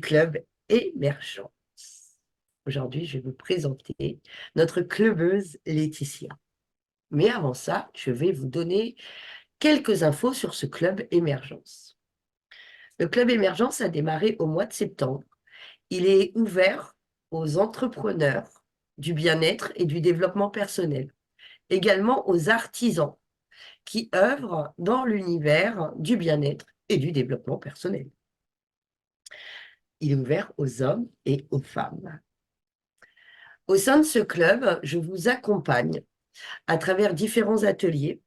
club Émergence. Aujourd'hui, je vais vous présenter notre clubeuse Laetitia. Mais avant ça, je vais vous donner quelques infos sur ce club Émergence. Le club Émergence a démarré au mois de septembre. Il est ouvert aux entrepreneurs du bien-être et du développement personnel, également aux artisans qui œuvrent dans l'univers du bien-être et du développement personnel. Il est ouvert aux hommes et aux femmes. Au sein de ce club, je vous accompagne à travers différents ateliers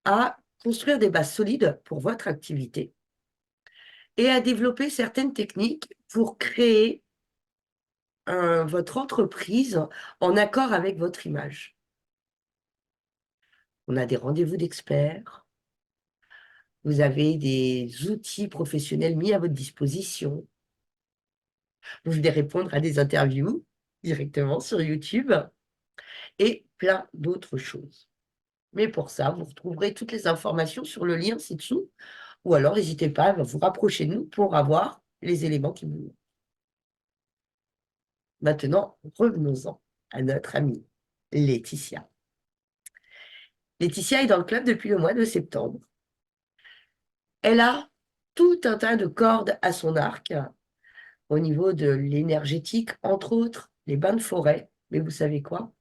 à construire des bases solides pour votre activité et à développer certaines techniques pour créer votre entreprise en accord avec votre image. On a des rendez-vous d'experts, vous avez des outils professionnels mis à votre disposition, vous venez répondre à des interviews directement sur YouTube et plein d'autres choses. Mais pour ça, vous retrouverez toutes les informations sur le lien ci-dessous, ou alors n'hésitez pas à vous rapprocher de nous pour avoir les éléments qui vous manquent. Maintenant, revenons-en à notre amie Laetitia. Laetitia est dans le club depuis le mois de septembre. Elle a tout un tas de cordes à son arc au niveau de l'énergétique, entre autres les bains de forêt. Mais vous savez quoi?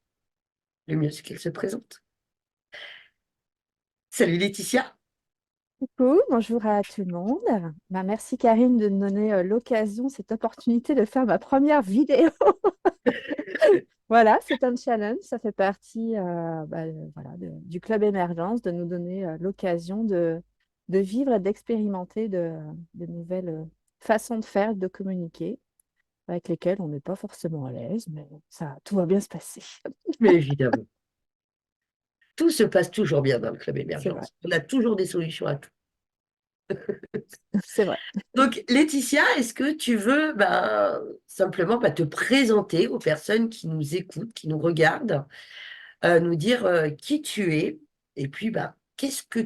Le mieux, c'est qu'elle se présente. Salut Laetitia. Coucou, bonjour à tout le monde. Merci Karine de me donner l'occasion, cette opportunité de faire ma première vidéo. Voilà, c'est un challenge, ça fait partie voilà, du Club Émergence, de nous donner l'occasion de vivre et d'expérimenter de nouvelles façons de faire, de communiquer, avec lesquelles on n'est pas forcément à l'aise, mais ça, tout va bien se passer. Mais évidemment, tout se passe toujours bien dans le club C'est vrai, Émergence. On a toujours des solutions à tout. c'est vrai. Donc, Laetitia, est-ce que tu veux simplement te présenter aux personnes qui nous écoutent, qui nous regardent, nous dire qui tu es et puis qu'est-ce que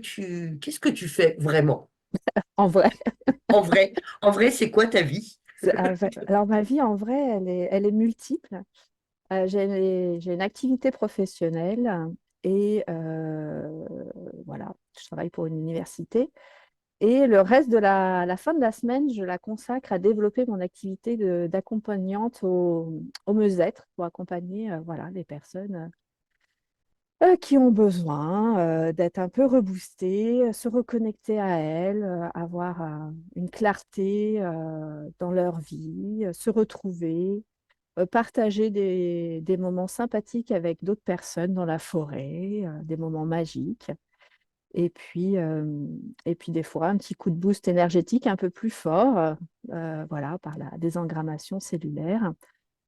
tu fais vraiment? En vrai. En vrai, c'est quoi ta vie? Alors, ma vie, en vrai, elle est multiple. J'ai une activité professionnelle et voilà, je travaille pour une université. Et le reste de la fin de la semaine, je la consacre à développer mon activité d'accompagnante au mieux-être pour accompagner voilà, les personnes qui ont besoin d'être un peu reboostées, se reconnecter à elles, avoir une clarté dans leur vie, se retrouver, partager des moments sympathiques avec d'autres personnes dans la forêt, des moments magiques. Et puis, euh, et puis des fois, un petit coup de boost énergétique un peu plus fort, voilà, par la désengrammation cellulaire.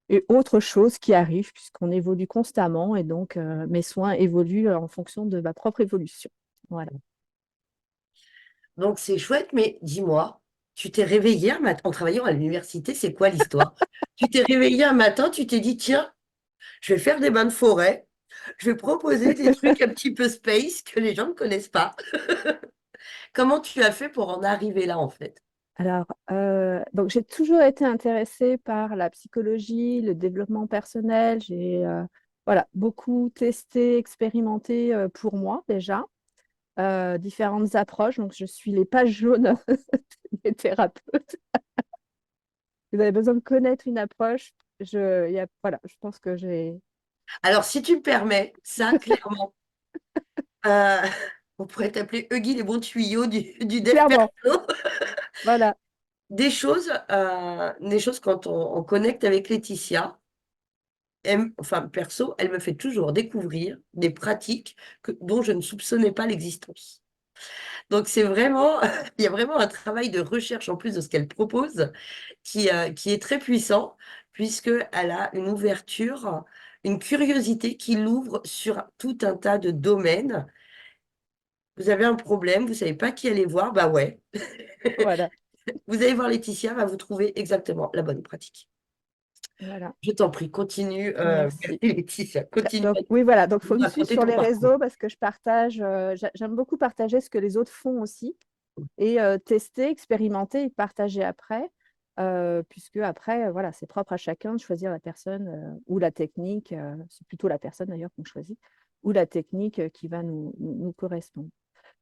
Et autre chose qui arrive, puisqu'on évolue constamment, et donc mes soins évoluent en fonction de ma propre évolution. Voilà. Donc, c'est chouette, mais dis-moi, tu t'es réveillée un matin en travaillant à l'université, c'est quoi l'histoire? Tu t'es réveillée un matin, tu t'es dit, tiens, je vais faire des bains de forêt, je vais proposer des trucs un petit peu space que les gens ne connaissent pas. Comment tu as fait pour en arriver là, en fait? Alors, donc j'ai toujours été intéressée par la psychologie, le développement personnel. J'ai voilà, beaucoup testé, expérimenté pour moi déjà, différentes approches. Donc, je suis les pages jaunes des thérapeutes. Vous avez besoin de connaître une approche. Voilà, je pense que j'ai Alors, si tu me permets, ça, clairement, euh, on pourrait t'appeler Huggy les bons tuyaux du dev clairement, perso. voilà, Des choses quand on connecte avec Laetitia, enfin, perso, elle me fait toujours découvrir des pratiques dont je ne soupçonnais pas l'existence. Donc, c'est vraiment, il y a vraiment un travail de recherche en plus de ce qu'elle propose qui est très puissant, puisqu'elle a une ouverture, une curiosité qui l'ouvre sur tout un tas de domaines. Vous avez un problème, vous ne savez pas qui aller voir, bah ouais. voilà, Vous allez voir Laetitia, va vous trouver exactement la bonne pratique. voilà. Je t'en prie, continue. Merci Merci. Laetitia, continue Donc, à oui, voilà. Donc, il faut nous me suivre raconter sur ton les parcours. réseaux parce que je partage, j'aime beaucoup partager ce que les autres font aussi et tester, expérimenter et partager après. puisque après, voilà, c'est propre à chacun de choisir la personne ou la technique, c'est plutôt la personne d'ailleurs qu'on choisit, ou la technique qui va nous correspondre.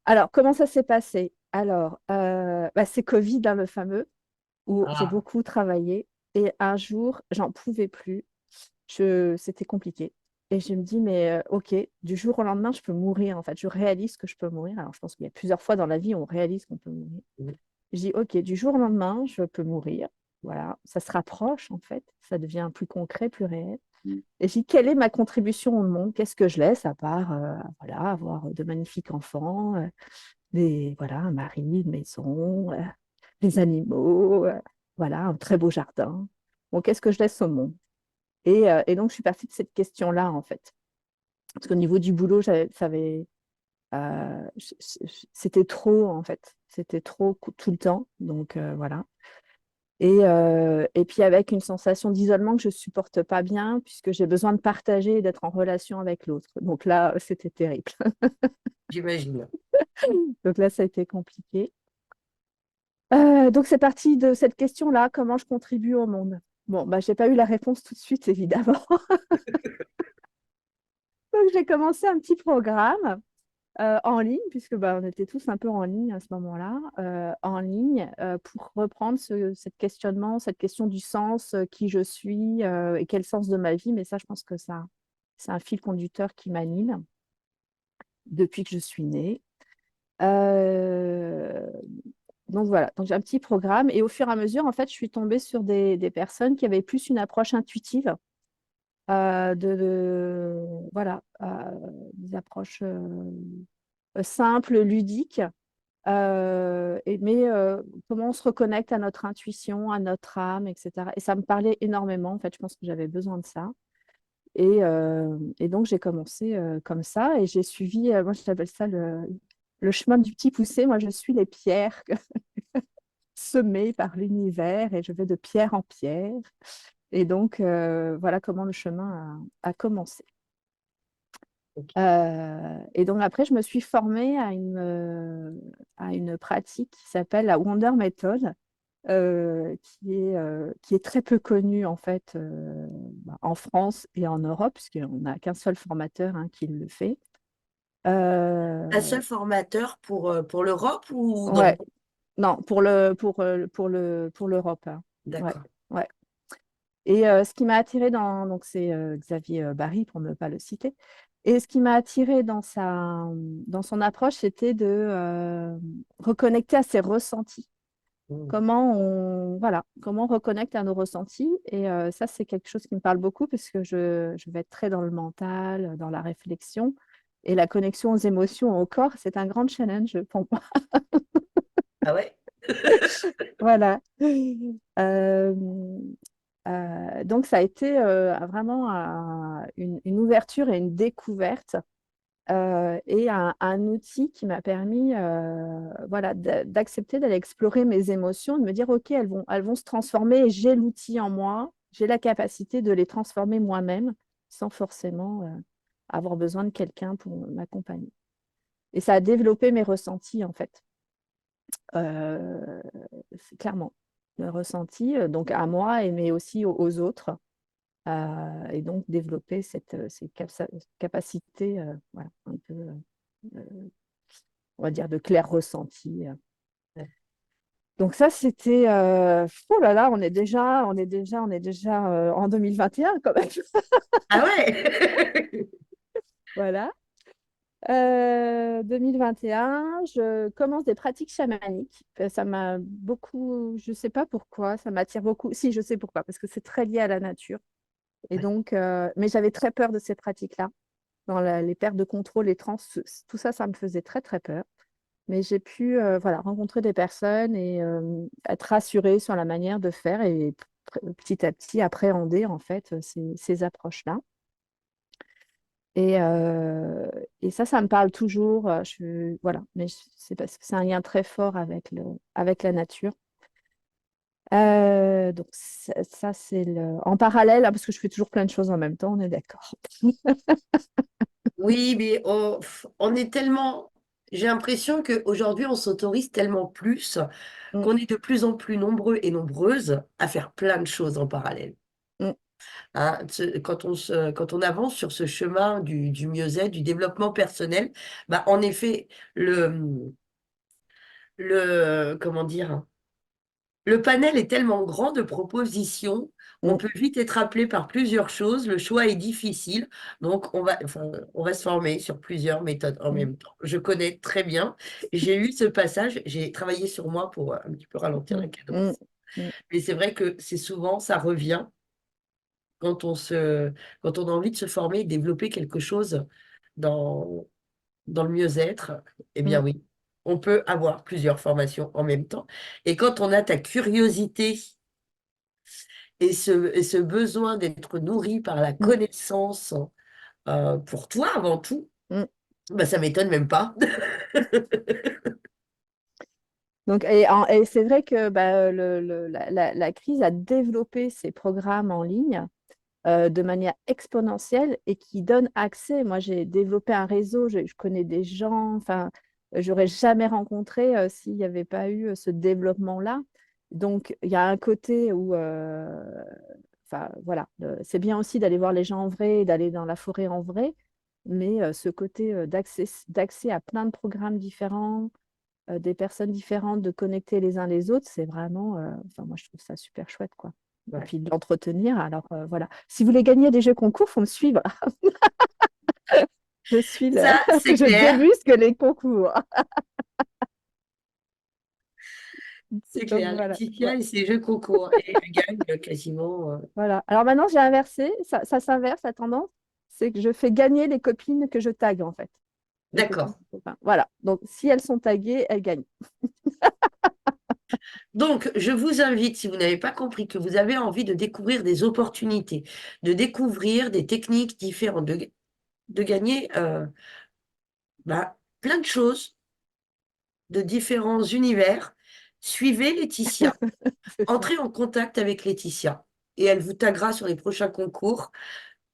Alors, comment ça s'est passé? Alors, bah, c'est Covid, hein, le fameux, où j'ai Ah, beaucoup travaillé. Et un jour, j'en pouvais plus. C'était compliqué. Et je me dis, mais OK, du jour au lendemain, je peux mourir. En fait, je réalise que je peux mourir. Alors, je pense qu'il y a plusieurs fois dans la vie, on réalise qu'on peut mourir. oui. Je dis, OK, du jour au lendemain, je peux mourir. Voilà, ça se rapproche, en fait. Ça devient plus concret, plus réel. Et je dis, quelle est ma contribution au monde? Qu'est-ce que je laisse à part voilà, avoir de magnifiques enfants, voilà, un mari, une maison, des animaux, voilà, un très beau jardin. Bon, qu'est-ce que je laisse au monde? Et donc, je suis partie de cette question-là, en fait. Parce qu'au niveau du boulot, c'était trop, en fait. C'était trop tout le temps. Donc, voilà. Et puis, avec une sensation d'isolement que je ne supporte pas bien, puisque j'ai besoin de partager et d'être en relation avec l'autre. Donc là, c'était terrible. J'imagine. Donc là, ça a été compliqué. Donc, c'est parti de cette question-là, comment je contribue au monde. Bon, bah, je n'ai pas eu la réponse tout de suite, évidemment. Donc, j'ai commencé un petit programme en ligne, puisque bah, on était tous un peu en ligne à ce moment-là, en ligne, pour reprendre cette questionnement, cette question du sens, qui je suis et quel sens de ma vie. Mais ça, je pense que ça, c'est un fil conducteur qui m'anime depuis que je suis née. Euh, donc voilà, donc j'ai un petit programme et au fur et à mesure, en fait, je suis tombée sur des personnes qui avaient plus une approche intuitive, voilà, des approches simples, ludiques, mais comment on se reconnecte à notre intuition, à notre âme, etc. Et ça me parlait énormément, en fait, je pense que j'avais besoin de ça. Et donc, j'ai commencé comme ça et j'ai suivi, moi, j'appelle ça le chemin du petit poussé. Moi, je suis les pierres semées par l'univers et je vais de pierre en pierre. Et donc, voilà comment le chemin a commencé. Ok. Et donc, après, je me suis formée à une pratique qui s'appelle la Wonder Method, qui est très peu connue en fait bah, en France et en Europe, puisqu'on n'a qu'un seul formateur hein, qui le fait. Un Euh, seul formateur pour l'Europe ou dans le ouais, monde? non, pour l'Europe, hein. Ouais, D'accord. ouais. Et ce qui m'a attiré donc c'est Xavier Barry pour ne pas le citer. Et ce qui m'a attiré dans son approche, c'était de reconnecter à ses ressentis. Mm. Comment on reconnecte à nos ressentis. Et ça, c'est quelque chose qui me parle beaucoup parce que je vais être très dans le mental, dans la réflexion. Et la connexion aux émotions, au corps, c'est un grand challenge pour moi. Ah ouais? Voilà. Euh, donc, ça a été vraiment une ouverture et une découverte et un outil qui m'a permis voilà, d'accepter d'aller explorer mes émotions, de me dire, OK, elles vont se transformer et j'ai l'outil en moi, j'ai la capacité de les transformer moi-même sans forcément avoir besoin de quelqu'un pour m'accompagner. Et ça a développé mes ressentis, en fait. Euh, c'est clairement mes ressentis, donc à moi, mais aussi aux autres. Et donc développer ces capacités, voilà, un peu on va dire, de clair ressenti. Donc ça, c'était, oh là là, on est déjà en 2021 quand même. Ah ouais? Voilà. 2021, je commence des pratiques chamaniques. Ça m'a beaucoup, je ne sais pas pourquoi, ça m'attire beaucoup. Si, je sais pourquoi, parce que c'est très lié à la nature. Et Ouais. donc, mais j'avais très peur de ces pratiques-là. Les pertes de contrôle, les trans, tout ça, ça me faisait très, très peur. Mais j'ai pu voilà, rencontrer des personnes et être rassurée sur la manière de faire et petit à petit appréhender en fait ces approches-là. Et, euh, et ça me parle toujours. Voilà, mais c'est parce que c'est un lien très fort avec la nature. Donc ça, c'est en parallèle, hein, parce que je fais toujours plein de choses en même temps, on est d'accord. Oui, mais on est tellement. J'ai l'impression qu'aujourd'hui, on s'autorise tellement plus Mm, qu'on est de plus en plus nombreux et nombreuses à faire plein de choses en parallèle. mm, Hein. Quand on avance sur ce chemin du mieux-être, du développement personnel, bah, en effet, comment dire, le panel est tellement grand de propositions, on mm, peut vite être appelé par plusieurs choses, le choix est difficile, donc on va se former sur plusieurs méthodes en mm, même temps. Je connais très bien, j'ai eu ce passage, j'ai travaillé sur moi pour un petit peu ralentir mm, la mm, cadence, mm, mais c'est vrai que c'est souvent, ça revient quand quand on a envie de se former et développer quelque chose dans, dans le mieux-être, eh bien mm, oui, on peut avoir plusieurs formations en même temps. Et quand on a ta curiosité et ce besoin d'être nourri par la mm, connaissance pour toi avant tout, mm. bah, ça m'étonne même pas. Donc, et c'est vrai que bah, la crise a développé ces programmes en ligne de manière exponentielle et qui donne accès. Moi, j'ai développé un réseau, je connais des gens, enfin, j'aurais jamais rencontré s'il n'y avait pas eu ce développement-là. Donc, il y a un côté où, enfin, voilà, c'est bien aussi d'aller voir les gens en vrai, d'aller dans la forêt en vrai, mais ce côté d'accès à plein de programmes différents, des personnes différentes, de connecter les uns les autres, c'est vraiment, enfin, moi, je trouve ça super chouette, quoi. Et Ouais. puis de l'entretenir. Alors voilà. Si vous voulez gagner des jeux concours, il faut me suivre. Je suis le... Ça, c'est je clair, débusque les concours. c'est Donc clair. voilà. Ouais, Laetitia et ses jeux concours, et elle gagne quasiment. voilà. Alors maintenant, j'ai inversé. Ça s'inverse, la tendance. C'est que je fais gagner les copines que je tague, en fait. Les copines. D'accord. Copains. Voilà. Donc si elles sont taguées, elles gagnent. Donc, je vous invite, si vous n'avez pas compris, que vous avez envie de découvrir des opportunités, de découvrir des techniques différentes, de gagner bah, plein de choses de différents univers, suivez Laetitia. C'est ça. Entrez en contact avec Laetitia et elle vous taguera sur les prochains concours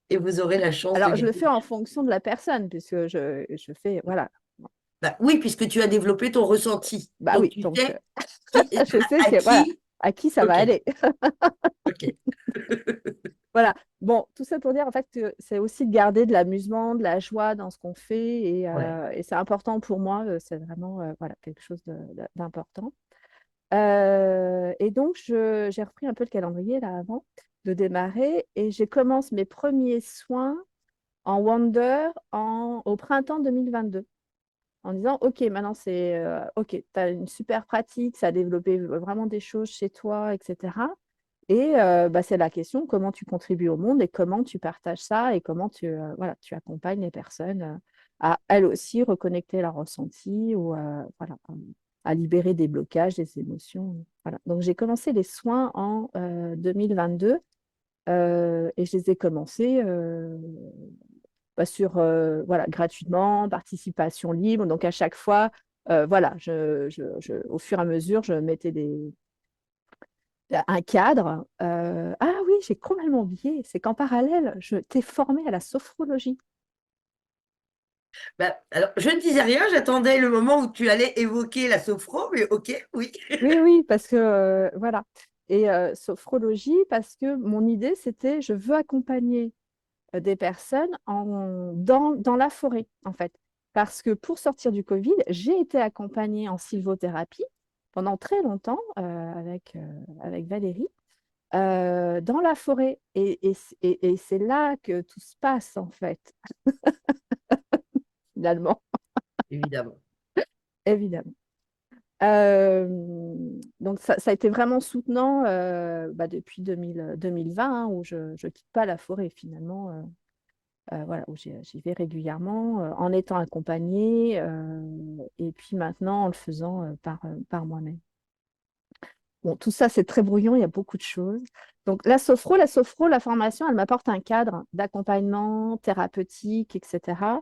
et vous aurez la chance de Alors, je le gagner. fais en fonction de la personne, puisque je fais, voilà. Bah, oui, puisque tu as développé ton ressenti. Bah Donc, oui, tu donc sais qui, je sais à que, voilà, qui. à qui ça va Ok, aller. ok. Voilà. Bon, tout ça pour dire en fait que c'est aussi de garder de l'amusement, de la joie dans ce qu'on fait Ouais. et c'est important pour moi. C'est vraiment voilà, quelque chose d'important. Et donc, j'ai repris un peu le calendrier là avant de démarrer et j'ai commencé mes premiers soins en Wonder au printemps 2022 en disant, OK, maintenant c'est OK, tu as une super pratique, ça a développé vraiment des choses chez toi, etc. Et bah, c'est la question, comment tu contribues au monde et comment tu partages ça et comment voilà, tu accompagnes les personnes à elles aussi reconnecter leur ressenti ou voilà, à libérer des blocages, des émotions. Voilà. Donc j'ai commencé les soins en 2022 et je les ai commencés bah, voilà, gratuitement, participation libre. Donc à chaque fois, voilà, au fur et à mesure, je mettais un cadre. Ah oui, j'ai complètement oublié, c'est qu'en parallèle, je t'ai formée à la sophrologie. Bah, alors, je ne disais rien, j'attendais le moment où tu allais évoquer la sophro, mais ok, oui. Oui, oui, parce que voilà. Et sophrologie, parce que mon idée, c'était, je veux accompagner des personnes dans la forêt, en fait. Parce que pour sortir du Covid, j'ai été accompagnée en sylvothérapie pendant très longtemps avec Valérie dans la forêt. Et c'est là que tout se passe, en fait, finalement, Évidemment. évidemment. Euh, donc, ça a été vraiment soutenant bah, depuis 2020, hein, où je ne quitte pas la forêt, finalement. Voilà, où j'y vais régulièrement, en étant accompagnée, et puis maintenant en le faisant par moi-même. Bon, tout ça, c'est très brouillon, il y a beaucoup de choses. Donc, la formation, elle m'apporte un cadre d'accompagnement thérapeutique, etc.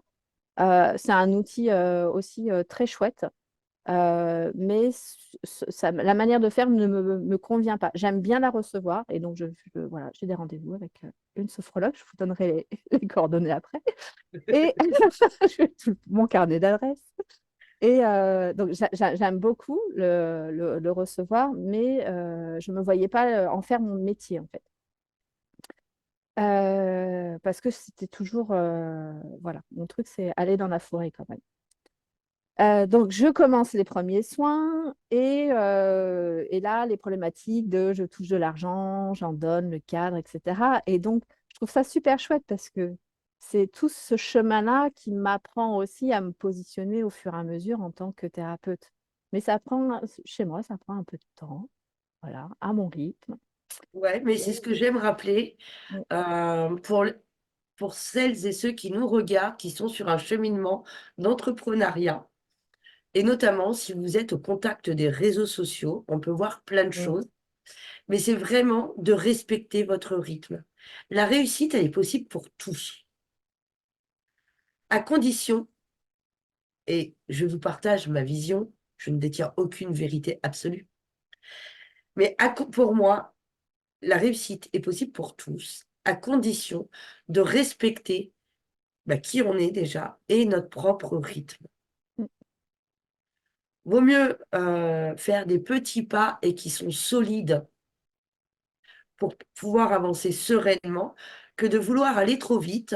C'est un outil aussi très chouette, mais la manière de faire ne me convient pas. J'aime bien la recevoir et donc voilà, j'ai des rendez-vous avec une sophrologue. Je vous donnerai les coordonnées après. Et j'ai tout mon carnet d'adresses. Et donc, j'aime beaucoup le recevoir, mais je ne me voyais pas en faire mon métier, en fait. Parce que c'était toujours, voilà, mon truc, c'est aller dans la forêt quand même. Donc, je commence les premiers soins et là, les problématiques de je touche de l'argent, j'en donne, le cadre, etc. Et donc, je trouve ça super chouette parce que c'est tout ce chemin-là qui m'apprend aussi à me positionner au fur et à mesure en tant que thérapeute. Mais ça prend, chez moi, ça prend un peu de temps, voilà, à mon rythme. Ouais, mais c'est ce Et- que j'aime rappeler Mm, euh, pour, pour celles et ceux qui nous regardent, qui sont sur un cheminement d'entrepreneuriat. Et notamment, si vous êtes au contact des réseaux sociaux, on peut voir plein de mm, choses, mais c'est vraiment de respecter votre rythme. La réussite, elle est possible pour tous, à condition, et je vous partage ma vision, je ne détiens aucune vérité absolue, mais pour moi, la réussite est possible pour tous, à condition de respecter qui on est déjà et notre propre rythme. mm. Vaut mieux faire des petits pas et qui sont solides pour pouvoir avancer sereinement que de vouloir aller trop vite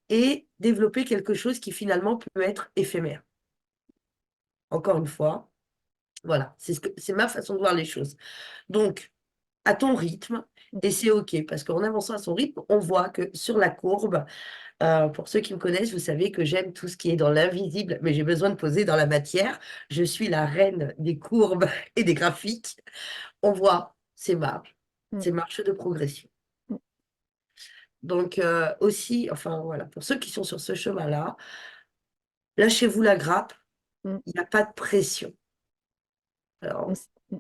et développer quelque chose qui finalement peut être éphémère. Encore une fois, voilà, c'est ma façon de voir les choses. Donc, à ton rythme, et c'est OK, parce qu'en avançant à son rythme, on voit que sur la courbe, pour ceux qui me connaissent, vous savez que j'aime tout ce qui est dans l'invisible, mais j'ai besoin de poser dans la matière. Je suis la reine des courbes et des graphiques. On voit Mm, ces marches de progression. mm, Donc aussi, enfin voilà, pour ceux qui sont sur ce chemin-là, lâchez-vous la grappe, mm, il n'y a pas de pression. mm, Alors, mm,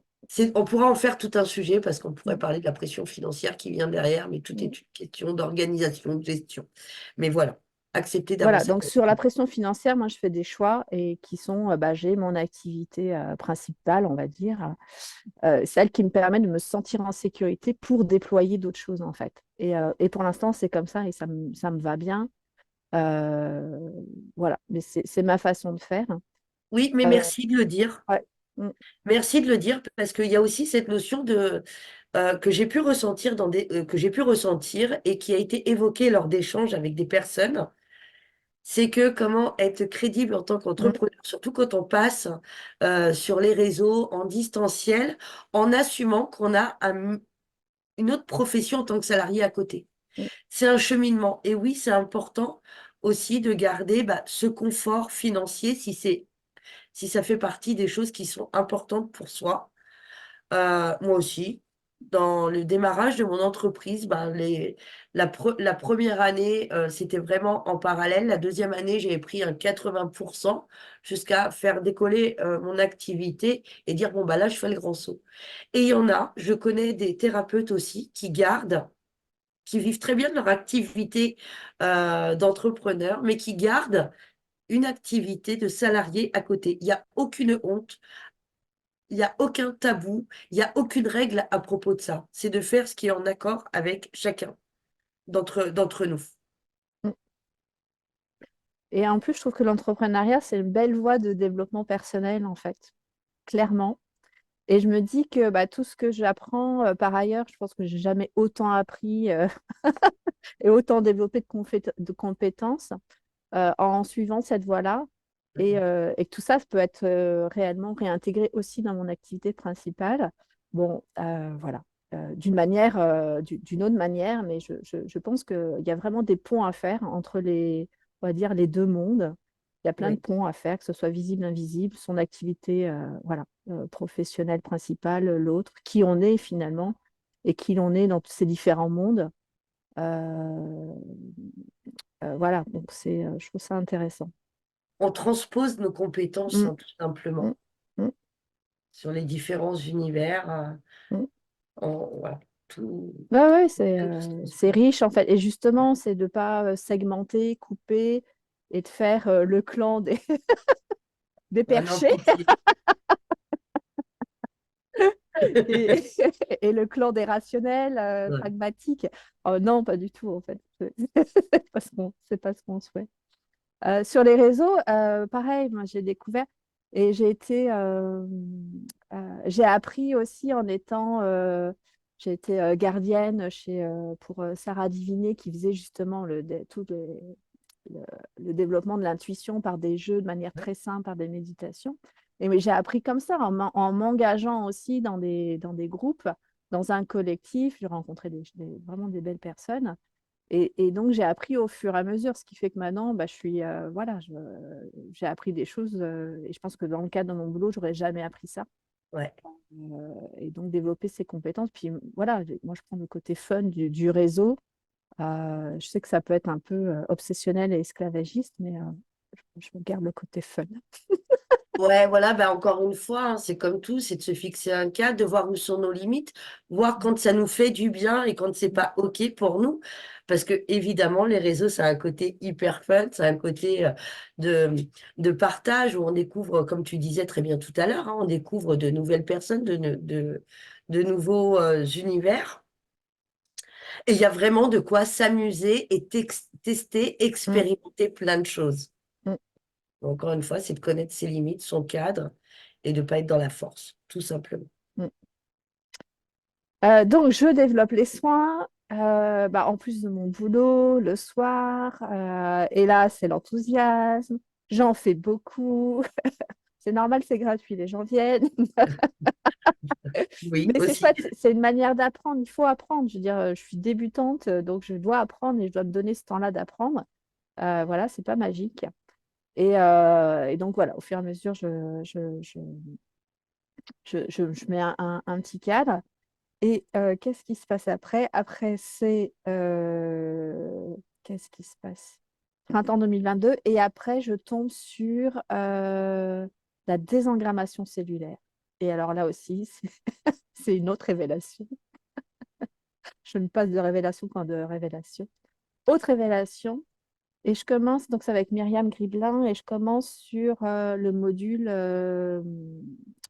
on pourra en faire tout un sujet parce qu'on pourrait mm. parler de la pression financière qui vient derrière, mais tout Mm. est une question d'organisation, de gestion. Mais voilà, acceptez Voilà, d'avancer. donc sur la pression financière, moi je fais des choix et qui sont, bah, j'ai mon activité principale, on va dire, celle qui me permet de me sentir en sécurité pour déployer d'autres choses en fait. Et pour l'instant, c'est comme ça et ça me va bien. Euh, voilà, mais c'est ma façon de faire. Oui, mais Euh, merci de le dire. ouais. Mm, Merci de le dire parce qu'il y a aussi cette notion que j'ai pu ressentir que j'ai pu ressentir et qui a été évoquée lors d'échanges avec des personnes. C'est que comment être crédible en tant mm, qu'entrepreneur, surtout quand on passe sur les réseaux en distanciel, en assumant qu'on a une autre profession en tant que salarié à côté. mm, C'est un cheminement. Et oui, c'est important aussi de garder ce confort financier si ça fait partie des choses qui sont importantes pour soi. Moi aussi, dans le démarrage de mon entreprise, la première année, c'était vraiment en parallèle. La deuxième année, j'avais pris un 80% jusqu'à faire décoller mon activité et dire, bon, là, je fais le grand saut. Et il y en a, je connais des thérapeutes aussi qui vivent très bien de leur activité d'entrepreneur, mais qui gardent une activité de salarié à côté. Il n'y a aucune honte, il n'y a aucun tabou, il n'y a aucune règle à propos de ça. C'est de faire ce qui est en accord avec chacun d'entre nous. mm. Et en plus, je trouve que l'entrepreneuriat, c'est une belle voie de développement personnel en fait, clairement. Et je me dis que bah, tout ce que j'apprends par ailleurs, je pense que j'ai jamais autant appris et autant développé de compétences en suivant cette voie-là. Et que tout ça, ça peut être réellement réintégré aussi dans mon activité principale. Bon, voilà. D'une autre manière, mais je pense qu'il y a vraiment des ponts à faire entre on va dire, les deux mondes. Il y a plein de Oui. ponts à faire, que ce soit visible, invisible, son activité voilà, professionnelle principale, l'autre, qui on est finalement et qui l'on est dans tous ces différents mondes. Euh, voilà, donc je trouve ça intéressant. On transpose nos compétences, Mm, hein, tout mm, simplement, mm, sur les différents univers. mm. Voilà, tout. Ouais, ouais, Tout se c'est transpose. riche en fait. Et justement, c'est de ne pas segmenter, couper et de faire le clan des Ah non, perchés pitié. et, et le clan des rationnels, Ouais. pragmatiques. Oh, non, pas du tout en fait. C'est pas ce qu'on souhaite. Sur les réseaux, pareil, moi j'ai découvert et j'ai appris aussi en étant, j'ai été gardienne pour Sarah Diviné qui faisait justement le, le développement de l'intuition par des jeux de manière très simple, par des méditations. Et mais j'ai appris comme ça en m'engageant aussi dans des groupes, dans un collectif. J'ai rencontré vraiment des belles personnes. Et donc, j'ai appris au fur et à mesure, ce qui fait que maintenant, bah, voilà, j'ai appris des choses. Et je pense que dans le cadre de mon boulot, j'aurais jamais appris ça. Ouais. Et donc, développer ces compétences. Puis voilà, moi, je prends le côté fun du réseau. Je sais que ça peut être un peu obsessionnel et esclavagiste, mais je me garde le côté fun. Ouais, voilà, ben encore une fois, hein, c'est comme tout, c'est de se fixer un cadre, de voir où sont nos limites, voir quand ça nous fait du bien et quand c'est pas OK pour nous. Parce que évidemment, les réseaux, ça a un côté hyper fun, ça a un côté de, de partage où on découvre, comme tu disais très bien tout à l'heure, hein, on découvre de nouvelles personnes, de nouveaux univers. Et il y a vraiment de quoi s'amuser et tester, Mm, expérimenter plein de choses. mm, Encore une fois, c'est de connaître ses limites, son cadre et de ne pas être dans la force, tout simplement. mm. Donc, je développe les soins, bah, en plus de mon boulot, le soir. Et là, c'est l'enthousiasme. J'en fais beaucoup. C'est normal, c'est gratuit, les gens viennent. Oui, Mais c'est aussi. chouette, c'est une manière d'apprendre. Il faut apprendre. Je veux dire, je suis débutante, donc je dois apprendre et je dois me donner ce temps-là d'apprendre. Voilà, c'est pas magique. Et donc, voilà, au fur et à mesure, je mets un petit cadre. Et qu'est-ce qui se passe après? Après, qu'est-ce qui se passe? Printemps 2022. Et après, je tombe sur la désengrammation cellulaire. Et alors là aussi, c'est une autre révélation. Je me passe de révélation qu'en de révélation. Autre révélation. Et je commence, donc ça va avec Myriam Griblin, et je commence sur le module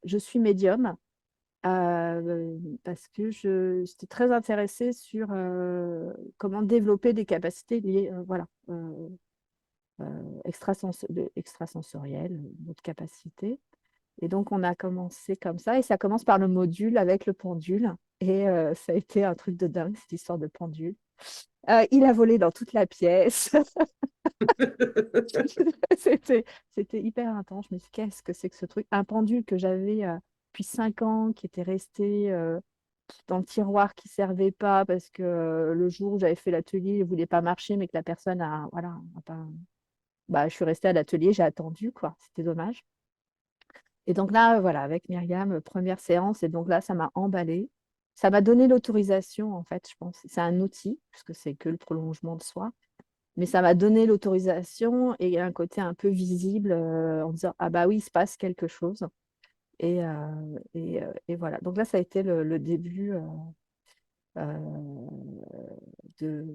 Je suis médium. Parce que j'étais très intéressée sur comment développer des capacités liées, voilà, extrasensorielles, d'autres capacités. Et donc, on a commencé comme ça, et ça commence par le module avec le pendule. Et ça a été un truc de dingue, cette histoire de pendule. Il a volé dans toute la pièce. C'était, c'était hyper intense. Je me suis dit, qu'est-ce que c'est que ce truc? Un pendule que j'avais depuis 5 ans, qui était resté dans le tiroir qui ne servait pas parce que le jour où j'avais fait l'atelier, il ne voulait pas marcher, mais que la personne a, voilà, a pas... bah, je suis restée à l'atelier, j'ai attendu, quoi. C'était dommage. Et donc là, voilà, avec Myriam, première séance, et donc là, ça m'a emballée. Ça m'a donné l'autorisation, en fait, je pense. C'est un outil, puisque c'est que le prolongement de soi. Mais ça m'a donné l'autorisation et un côté un peu visible en disant, ah bah oui, il se passe quelque chose. Et voilà. Donc là, ça a été le début euh, de,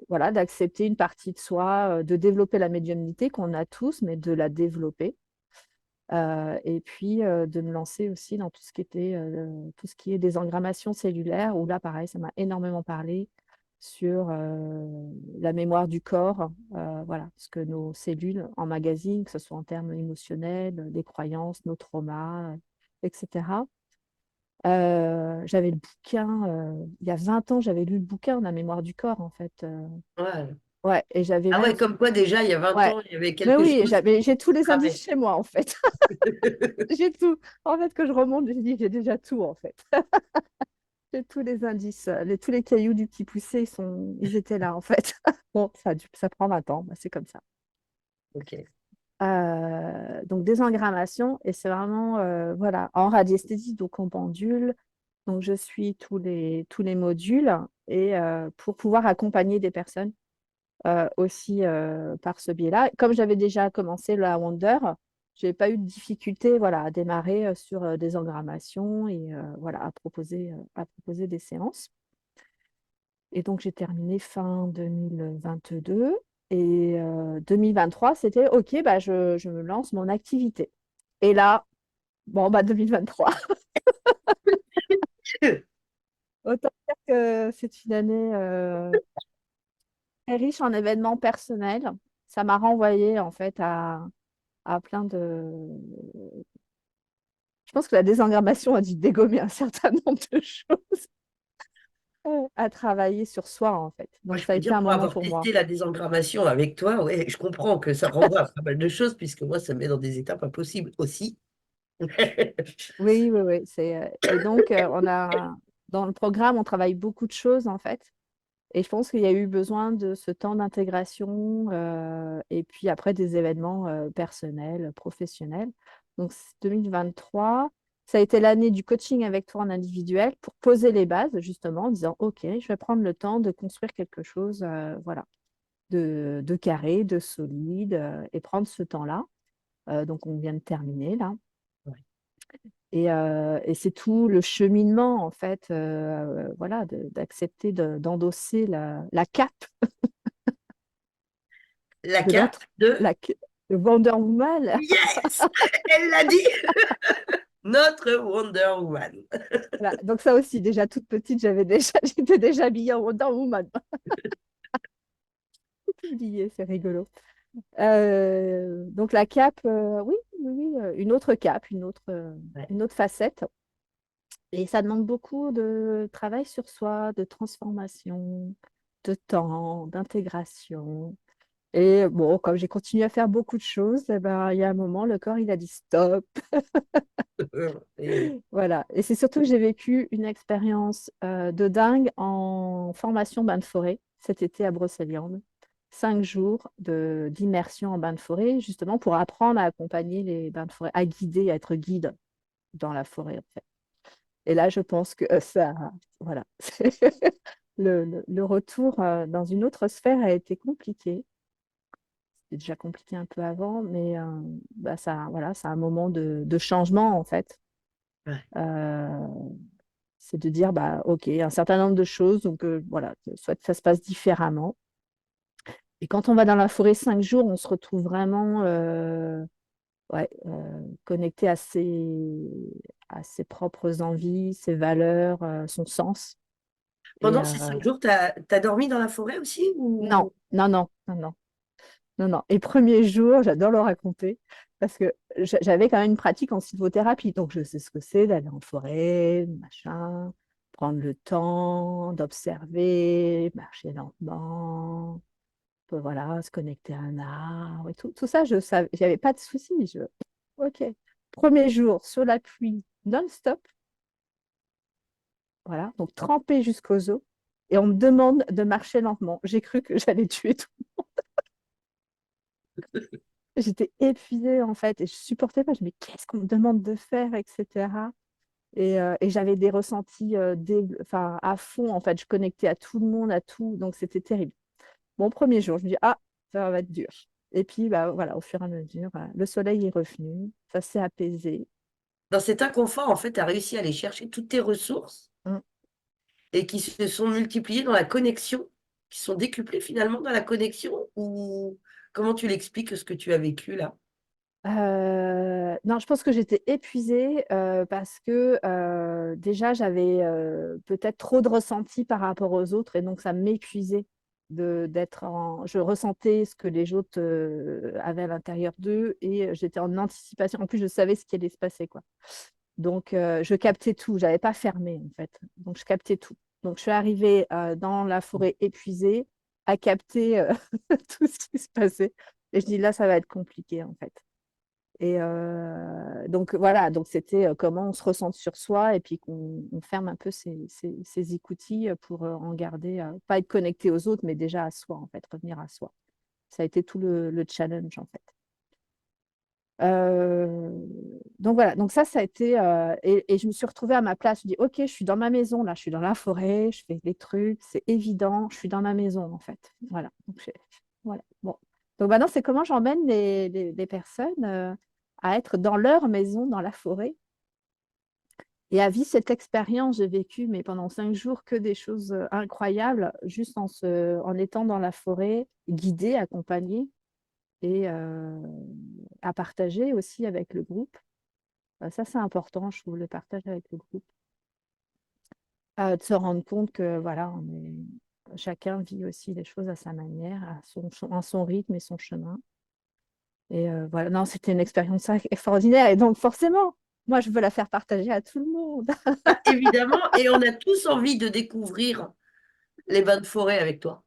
voilà, d'accepter une partie de soi, de développer la médiumnité qu'on a tous, mais de la développer. Et puis de me lancer aussi dans tout ce qui est désengrammation cellulaire, où là, pareil, ça m'a énormément parlé sur la mémoire du corps, voilà, ce que nos cellules emmagasinent, que ce soit en termes émotionnels, des croyances, nos traumas, etc. J'avais le bouquin, il y a 20 ans, j'avais lu le bouquin, La mémoire du corps, en fait. Ouais. Ouais, et j'avais Ah même. ouais, comme quoi déjà, il y a 20 Ouais, ans, il y avait mais quelque oui, chose j'ai tous les cramé. indices chez moi, en fait. J'ai tout. En fait, que je remonte, je dis, j'ai déjà tout, en fait. J'ai tous les indices, tous les cailloux du petit poussé, ils étaient là, en fait. Bon, ça prend 20 ans, bah, c'est comme ça. Ok. Donc, désengrammation, et c'est vraiment, voilà, en radiesthésie, donc en pendule. Donc, je suis tous les modules, et pour pouvoir accompagner des personnes aussi par ce biais-là. Comme j'avais déjà commencé la Wonder, je n'ai pas eu de difficulté, voilà, à démarrer sur des engrammations et voilà, à proposer des séances. Et donc, j'ai terminé fin 2022. Et 2023, c'était OK, bah, je me lance mon activité. Et là, bon, bah, 2023, autant dire que c'est une année très riche en événements personnels. Ça m'a renvoyé en fait à plein de. Je pense que la désengrammation a dû dégommer un certain nombre de choses à travailler sur soi en fait. Moi, Donc je ça a peux été dire, un pour moment avoir pour moi. testé la désengrammation avec toi, ouais, je comprends que ça renvoie à pas mal de choses, puisque moi, ça me met dans des étapes impossibles aussi. Oui, oui, oui. Et donc on a dans le programme, on travaille beaucoup de choses en fait. Et je pense qu'il y a eu besoin de ce temps d'intégration et puis après des événements personnels, professionnels. Donc 2023, ça a été l'année du coaching avec toi en individuel pour poser les bases justement en disant, OK, je vais prendre le temps de construire quelque chose voilà, de carré, de solide et prendre ce temps-là. Donc on vient de terminer là. Ouais. Et c'est tout le cheminement, en fait, voilà, d'accepter d'endosser la cape La de cape notre de... la, ca- de Wonder Woman. Yes! Elle l'a dit! Notre Wonder Woman. Voilà. Donc ça aussi, déjà toute petite, j'étais déjà habillée en Wonder Woman. J'ai oublié, c'est rigolo. Donc la cape, oui, oui, oui, Ouais. une autre facette. Et ça demande beaucoup de travail sur soi, de transformation, de temps, d'intégration. Et bon, comme j'ai continué à faire beaucoup de choses, eh ben, il y a un moment, le corps, il a dit stop. Et oui. Voilà. Et c'est surtout que j'ai vécu une expérience de dingue en formation bain de forêt cet été à Brocéliande. 5 jours d'immersion en bain de forêt, justement pour apprendre à accompagner les bains de forêt, à guider, à être guide dans la forêt, en fait. Et là, je pense que ça, voilà, le retour dans une autre sphère a été compliqué. C'était déjà compliqué un peu avant, mais bah, ça, voilà, c'est un moment de changement en fait. Ouais. Euh, c'est de dire, bah, OK, un certain nombre de choses, donc voilà, soit que ça se passe différemment. Et quand on va dans la forêt 5 jours, on se retrouve vraiment ouais, connecté à ses propres envies, ses valeurs, son sens. Et Pendant ces 5 jours, t'as dormi dans la forêt aussi non, ou... non, non, non, non. Non, non. Et premier jour, j'adore le raconter parce que j'avais quand même une pratique en sylvothérapie. Donc, je sais ce que c'est d'aller en forêt, machin, prendre le temps d'observer, marcher lentement, voilà, se connecter à un arbre et tout. Tout ça, je savais, j'avais pas de soucis. OK. Premier jour, sur la pluie, non-stop, voilà, donc trempé jusqu'aux os. Et on me demande de marcher lentement. J'ai cru que j'allais tuer tout. J'étais épuisée en fait et je supportais pas. Je me dis, mais qu'est-ce qu'on me demande de faire, etc. Et j'avais des ressentis enfin, à fond. En fait, je connectais à tout le monde, à tout. Donc, c'était terrible. Mon premier jour, je me dis, ah, ça va être dur. Et puis, bah, voilà, au fur et à mesure, le soleil est revenu, ça s'est apaisé. Dans cet inconfort, en fait, tu as réussi à aller chercher toutes tes ressources Mm. et qui se sont multipliées dans la connexion, qui sont décuplées finalement dans la connexion, ou comment tu l'expliques ce que tu as vécu là? Non, je pense que j'étais épuisée parce que déjà j'avais peut-être trop de ressentis par rapport aux autres et donc ça m'épuisait je ressentais ce que les autres avaient à l'intérieur d'eux et j'étais en anticipation. En plus, je savais ce qui allait se passer, quoi. Donc je captais tout. J'avais pas fermé en fait. Donc je captais tout. Donc je suis arrivée dans la forêt épuisée à capter tout ce qui se passait. Et je dis là, ça va être compliqué en fait. Et donc voilà, donc c'était comment on se ressent sur soi et puis qu'on ferme un peu ces écoutilles pour en garder, pas être connecté aux autres, mais déjà à soi, en fait, revenir à soi. Ça a été tout le challenge, en fait. Euh, donc voilà, donc ça a été, et je me suis retrouvée à ma place. Je dis, OK, je suis dans ma maison, là, je suis dans la forêt, je fais des trucs, c'est évident, je suis dans ma maison, en fait. Voilà, voilà. Bon. Donc maintenant, c'est comment j'emmène les personnes à être dans leur maison, dans la forêt, et à vivre cette expérience. J'ai vécu, mais pendant 5 jours, que des choses incroyables, juste en étant dans la forêt, guidée, accompagnée, et à partager aussi avec le groupe. Ça, c'est important, je trouve, le partage avec le groupe. De se rendre compte que, voilà, chacun vit aussi les choses à sa manière, à son rythme et son chemin. Et voilà, non, c'était une expérience extraordinaire. Et donc, forcément, moi, je veux la faire partager à tout le monde. Bah, évidemment, et on a tous envie de découvrir les bains de forêt avec toi.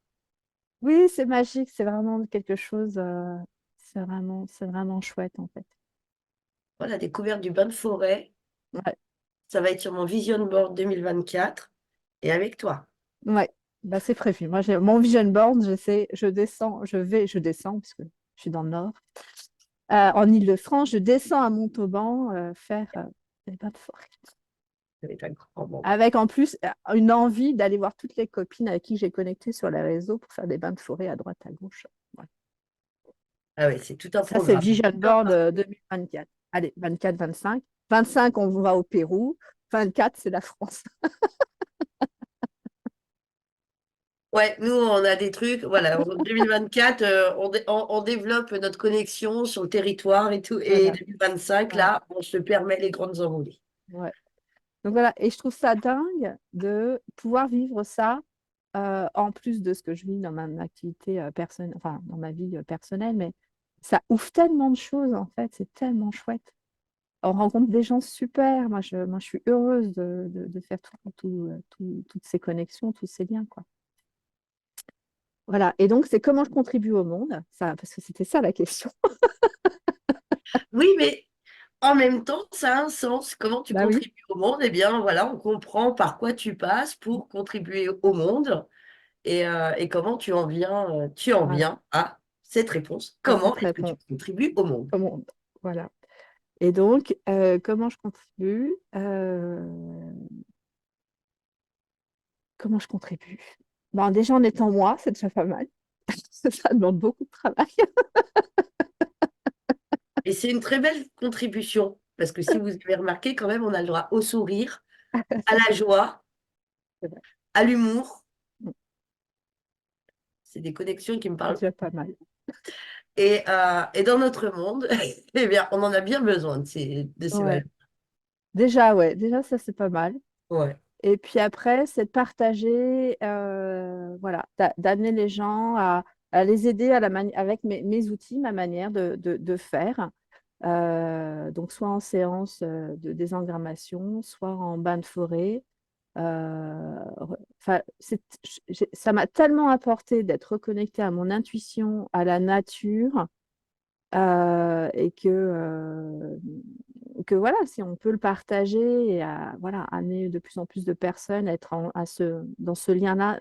Oui, c'est magique, c'est vraiment quelque chose, c'est vraiment chouette, en fait. Voilà, la découverte du bain de forêt, Ouais, ça va être sur mon Vision Board 2024 et avec toi. ouais. Bah, c'est prévu. Moi, j'ai mon vision board, je descends, parce que je suis dans le nord. En Île-de-France, je descends à Montauban faire des bains de forêt. Ça va être un grand moment. Avec en plus une envie d'aller voir toutes les copines avec qui j'ai connecté sur les réseaux pour faire des bains de forêt à droite, à gauche. Voilà. Ah oui, c'est tout un Ça, c'est programme. Vision Board 2024. Allez, 24, 25. 25, on va au Pérou. 24, c'est la France. Ouais, nous, on a des trucs. Voilà, en 2024, on développe notre connexion sur le territoire et tout. Et Voilà. 2025, Voilà. là, on se permet les grandes envolées. Ouais. Donc voilà, et je trouve ça dingue de pouvoir vivre ça en plus de ce que je vis dans ma activité personnelle, enfin dans ma vie personnelle, mais ça ouvre tellement de choses en fait, c'est tellement chouette. On rencontre des gens super, moi, je suis heureuse de faire toutes ces connexions, tous ces liens, quoi. Voilà, et donc c'est comment je contribue au monde, ça, parce que c'était ça la question. Oui, mais en même temps, ça a un sens. Comment tu Bah oui, contribues au monde? Eh bien, voilà, on comprend par quoi tu passes pour contribuer au monde et comment tu en voilà, viens à cette réponse. à Comment cette est-ce que tu réponse contribues au monde? au monde. Voilà. Et donc, comment je contribue Comment je contribue? Bon, déjà en étant moi, c'est déjà pas mal. Ça demande beaucoup de travail. Et c'est une très belle contribution, parce que si vous avez remarqué, quand même, on a le droit au sourire, à la joie, C'est vrai. à l'humour. C'est des connexions qui me C'est parlent. déjà pas mal. Et dans notre monde, eh bien, on en a bien besoin de ces valeurs. Ouais. Déjà, ouais, déjà ça c'est pas mal. Ouais. Et puis après, c'est de partager, voilà, d'amener les gens à les aider avec mes outils, ma manière de faire. Donc, soit en séance de désengrammation, soit en bain de forêt. Enfin, ça m'a tellement apporté d'être reconnectée à mon intuition, à la nature, et que voilà, si on peut le partager et voilà, amener de plus en plus de personnes à être dans ce lien-là,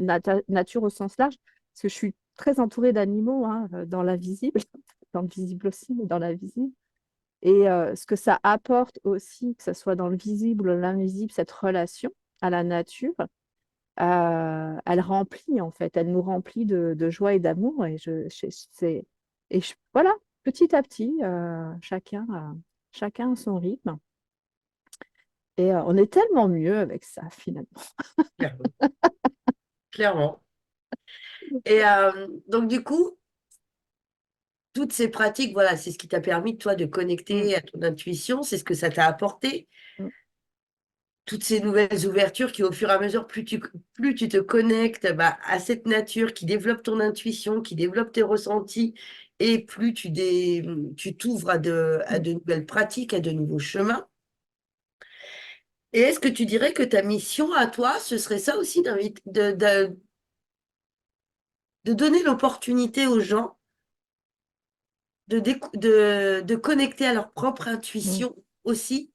nature au sens large, parce que je suis très entourée d'animaux hein, dans l'invisible, dans le visible aussi, mais dans l'invisible. Et ce que ça apporte aussi, que ce soit dans le visible ou l'invisible, cette relation à la nature, elle remplit en fait, elle nous remplit de joie et d'amour. Voilà, petit à petit, chacun a son rythme. Et on est tellement mieux avec ça finalement. Clairement. Clairement. Donc, du coup, toutes ces pratiques, voilà, c'est ce qui t'a permis, toi, de Mm, connecter à ton intuition, c'est ce que ça t'a apporté. mm. Toutes ces nouvelles ouvertures qui, au fur et à mesure, plus tu te connectes bah, à cette nature qui développe ton intuition, qui développe tes ressentis, et plus tu t'ouvres à de nouvelles pratiques, à de nouveaux chemins. Et est-ce que tu dirais que ta mission à toi, ce serait ça aussi, de donner l'opportunité aux gens de connecter à leur propre Mm. intuition aussi,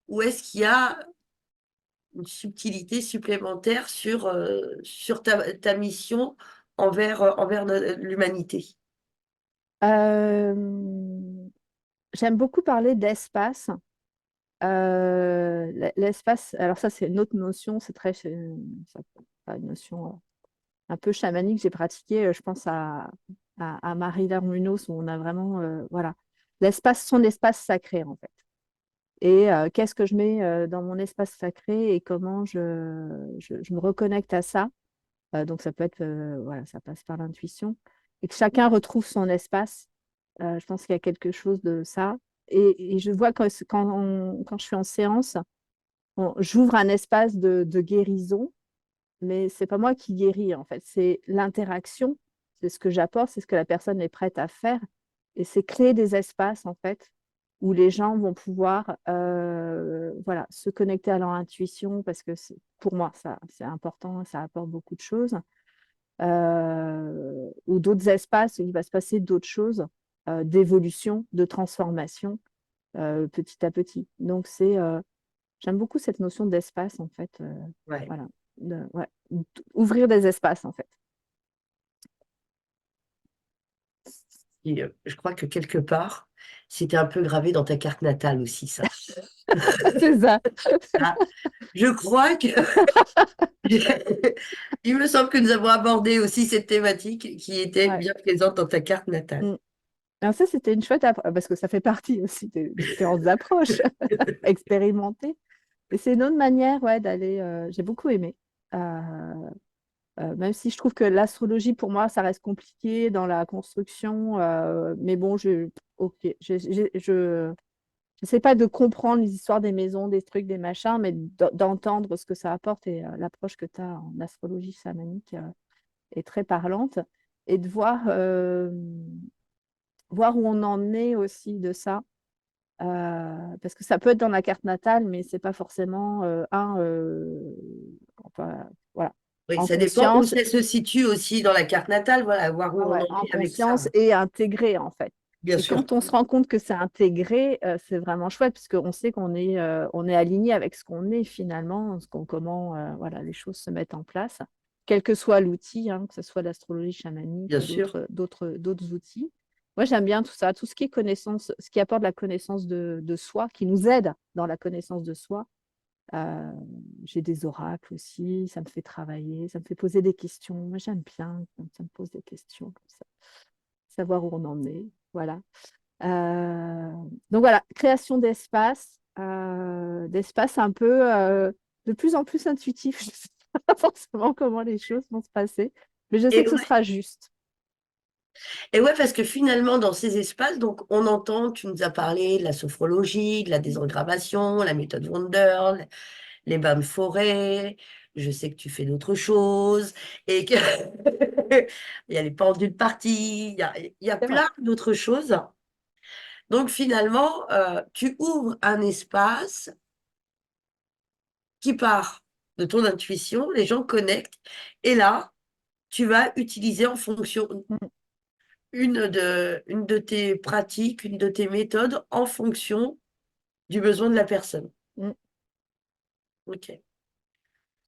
ou est-ce qu'il y a une subtilité supplémentaire sur ta mission envers l'humanité? Euh, J'aime beaucoup parler d'espace. L'espace, alors ça c'est une autre notion, pas une notion un peu chamanique. J'ai pratiqué, je pense à Marie-Laure Munoz, où on a vraiment, voilà, l'espace, son espace sacré en fait. Et qu'est-ce que je mets dans mon espace sacré et comment je me reconnecte à ça. Donc ça peut être, voilà, ça passe par l'intuition. Et que chacun retrouve son espace. Je pense qu'il y a quelque chose de ça. Et je vois quand je suis en séance, j'ouvre un espace de guérison mais c'est pas moi qui guéris, en fait. C'est l'interaction, c'est ce que j'apporte, c'est ce que la personne est prête à faire. Et c'est créer des espaces, en fait, où les gens vont pouvoir voilà, se connecter à leur intuition, parce que pour moi, ça, c'est important, ça apporte beaucoup de choses. Ou d'autres espaces où il va se passer d'autres choses, d'évolution, de transformation, petit à petit. Donc, j'aime beaucoup cette notion d'espace, en fait. Ouais. Voilà. Ouais. Ouvrir des espaces, en fait. Et, je crois que quelque part, c'était un peu gravé dans ta carte natale aussi, ça. C'est ça. Ah, je crois que il me semble que nous avons abordé aussi cette thématique qui était Ouais. bien présente dans ta carte natale. Mm. Alors ça, c'était une chouette approche, parce que ça fait partie aussi des différentes approches expérimentées. Et c'est une autre manière, ouais, d'aller. J'ai beaucoup aimé. Euh, Même si je trouve que l'astrologie, pour moi, ça reste compliqué dans la construction. Mais bon, ok, je n'essaie pas de comprendre les histoires des maisons, des trucs, des machins, mais d'entendre ce que ça apporte. Et l'approche que tu as en astrologie chamanique est très parlante. Et de voir où on en est aussi de ça. Parce que ça peut être dans la carte natale, mais c'est pas forcément enfin, voilà, Oui, en ça dépend où conscience. ça se situe aussi dans la carte natale, voilà, voir où Ah on ouais, en en est avec ça. conscience et intégré, en fait. Bien Et sûr, quand on se rend compte que c'est intégré, c'est vraiment chouette, parce qu'on sait qu'on est aligné avec ce qu'on est finalement, comment voilà, les choses se mettent en place, quel que soit l'outil, hein, que ce soit l'astrologie chamanique bien ou sûr. d'autres outils. Moi, j'aime bien tout ça, tout ce qui est connaissance, ce qui apporte la connaissance de soi, qui nous aide dans la connaissance de soi. Euh, j'ai des oracles aussi, ça me fait travailler, ça me fait poser des questions. Moi, j'aime bien quand ça me pose des questions comme ça, savoir où on en est. Voilà. Euh, donc voilà, création d'espace un peu de plus en plus intuitif. Je ne sais pas forcément comment les choses vont se passer, mais je sais Et que ce ouais, sera juste. et ouais, parce que finalement, dans ces espaces, donc on entend, tu nous as parlé de la sophrologie, de la désengrammation, la méthode Wonder, les bains de forêt, je sais que tu fais d'autres choses, et que il y a les pendules parties, il y a C'est vrai. plein d'autres choses. Donc finalement, tu ouvres un espace qui part de ton intuition, les gens connectent, et là, tu vas utiliser en fonction Mm, une de tes pratiques, une de tes méthodes en fonction du besoin de la personne. mm. Ok,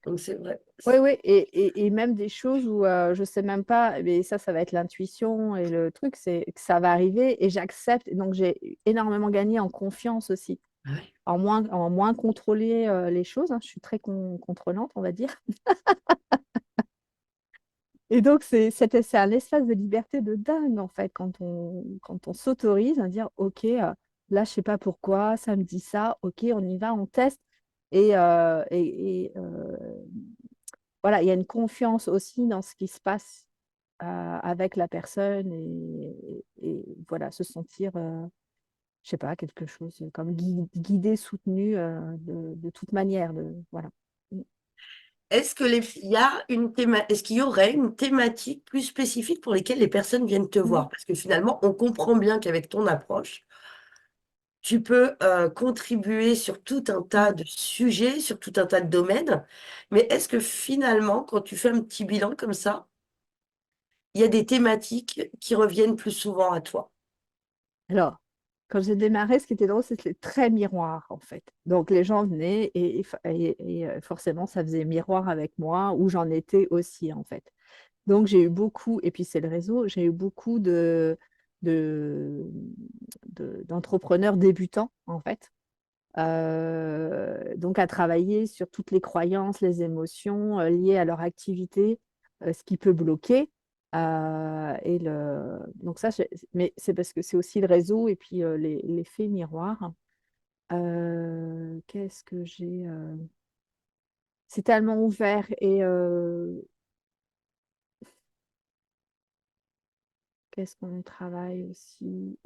donc c'est vrai. Oui, oui, et même des choses où je ne sais même pas, mais ça va être l'intuition et le truc, c'est que ça va arriver et j'accepte. Donc, j'ai énormément gagné en confiance aussi, Ouais. en moins contrôler les choses, hein. Je suis très contrôlante, on va dire. Et donc, c'est un espace de liberté de dingue, en fait, quand on s'autorise à dire, OK, là, je sais pas pourquoi, ça me dit ça, OK, on y va, on teste. Et voilà, il y a une confiance aussi dans ce qui se passe avec la personne et voilà, se sentir, je sais pas, quelque chose comme guidé, soutenu de toute manière. Voilà. Est-ce qu'il y aurait une thématique plus spécifique pour lesquelles les personnes viennent te Mm. voir? Parce que finalement, on comprend bien qu'avec ton approche, tu peux contribuer sur tout un tas Mm. de sujets, sur tout un tas de domaines. Mais est-ce que finalement, quand tu fais un petit bilan comme ça, il y a des thématiques qui reviennent plus souvent à toi? Alors, quand j'ai démarré, ce qui était drôle, c'était très miroir, en fait. Donc, les gens venaient et forcément, ça faisait miroir avec moi, où j'en étais aussi, en fait. Donc, j'ai eu beaucoup, et puis c'est le réseau, j'ai eu beaucoup de, d'entrepreneurs débutants, en fait. Donc, à travailler sur toutes les croyances, les émotions liées à leur activité, ce qui peut bloquer. Donc ça, mais c'est parce que c'est aussi le réseau et puis l'effet miroir. Qu'est-ce que j'ai C'est tellement ouvert et qu'est-ce qu'on travaille aussi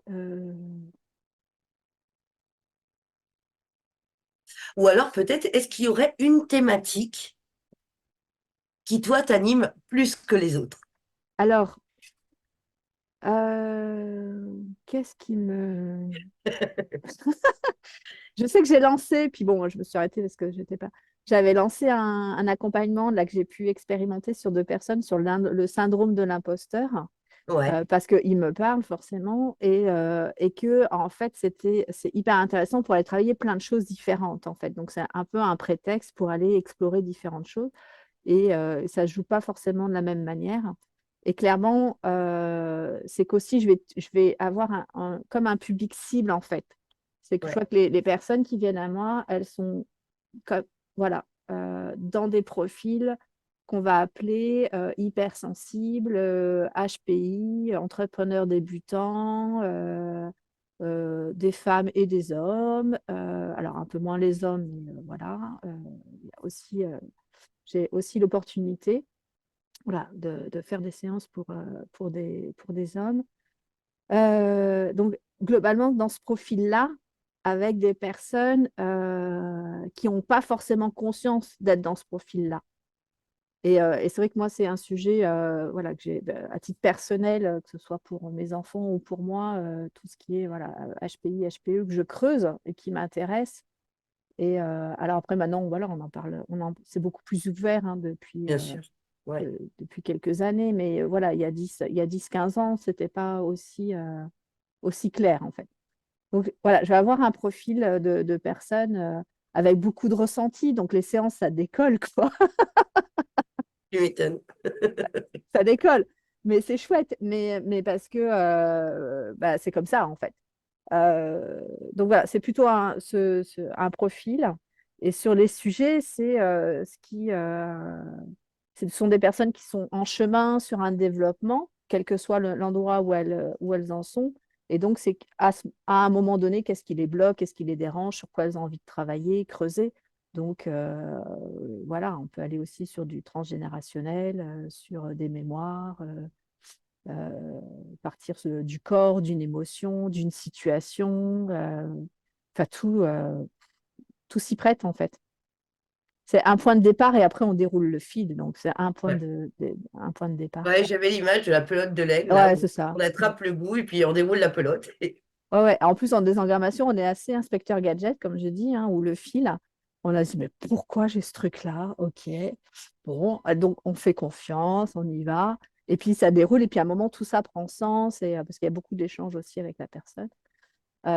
Ou alors peut-être, est-ce qu'il y aurait une thématique qui toi t'anime plus que les autres? Alors, qu'est-ce qui me... Je sais que j'ai lancé, puis bon, je me suis arrêtée parce que j'étais pas... J'avais lancé un accompagnement là, que j'ai pu expérimenter sur 2 personnes sur le syndrome de l'imposteur. Ouais, Parce qu'il me parle forcément et que en fait c'est hyper intéressant pour aller travailler plein de choses différentes en fait. Donc c'est un peu un prétexte pour aller explorer différentes choses et ça ne se joue pas forcément de la même manière. Et clairement, c'est qu'aussi je vais avoir comme un public cible en fait. C'est que je ouais, vois que les personnes qui viennent à moi, elles sont comme, voilà, dans des profils qu'on va appeler hypersensibles, HPI, entrepreneurs débutants, des femmes et des hommes. Alors, un peu moins les hommes, mais voilà. Il y a aussi, j'ai aussi l'opportunité voilà, de faire des séances pour des hommes. Donc, globalement, dans ce profil-là, avec des personnes qui n'ont pas forcément conscience d'être dans ce profil-là. Et c'est vrai que moi, c'est un sujet voilà, que j'ai à titre personnel, que ce soit pour mes enfants ou pour moi, tout ce qui est voilà, HPI, HPE, que je creuse et qui m'intéresse. Et alors après, maintenant, voilà, on en parle, c'est beaucoup plus ouvert hein, bien sûr. Ouais. depuis quelques années, mais voilà, il y a 10 15 ans, c'était pas aussi, aussi clair, en fait. Donc voilà, je vais avoir un profil de personnes avec beaucoup de ressenti. Donc les séances, ça décolle, quoi. Tu m'étonnes. Ça décolle. Mais c'est chouette, mais parce que bah, c'est comme ça, en fait. Donc voilà, c'est plutôt un profil. Et sur les sujets, c'est ce sont des personnes qui sont en chemin sur un développement, quel que soit l'endroit où elles en sont. Et donc, c'est à un moment donné, qu'est-ce qui les bloque, qu'est-ce qui les dérange, sur quoi elles ont envie de travailler, creuser. Donc, voilà, on peut aller aussi sur du transgénérationnel, sur des mémoires, partir du corps, d'une émotion, d'une situation. Enfin, tout s'y prête, en fait. C'est un point de départ et après, on déroule le fil. Donc, c'est Ouais. un point de départ. Ouais, j'avais l'image de la pelote de laine, là, Ouais, où c'est ça. on attrape le bout et puis on déroule la pelote. Ouais, ouais. En plus, en désengrammation, on est assez inspecteur gadget, comme j'ai dit, hein, où le fil, on a dit, mais pourquoi j'ai ce truc-là? Ok. Bon, donc on fait confiance, on y va. Et puis ça déroule, et puis à un moment, tout ça prend sens, et, parce qu'il y a beaucoup d'échanges aussi avec la personne.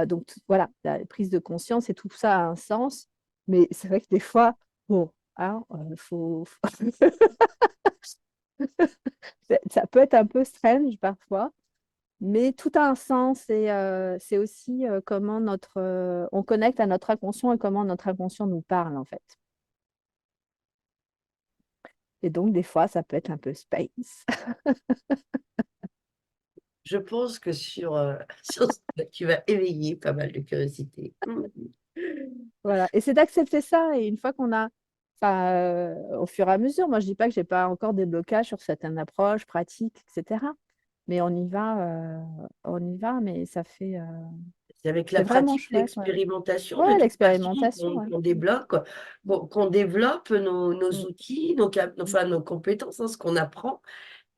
Donc voilà, la prise de conscience et tout ça a un sens. Mais c'est vrai que des fois, bon, hein, ça peut être un peu strange parfois. Mais tout a un sens et c'est aussi comment on connecte à notre inconscient et comment notre inconscient nous parle en fait. Et donc des fois, ça peut être un peu space. Je pense que sur ça, tu vas éveiller pas mal de curiosité. Voilà. Et c'est d'accepter ça. Et une fois qu'on a, enfin, au fur et à mesure, moi je dis pas que j'ai pas encore des blocages sur certaines approches, pratiques, etc. Mais on y va, mais ça fait, C'est avec la c'est vraiment pratique, chouette. Ouais, l'expérimentation, de ouais toute façon, l'expérimentation. Ouais. qu'on débloque, qu'on développe nos Mm, outils, enfin, nos compétences, hein, ce qu'on apprend,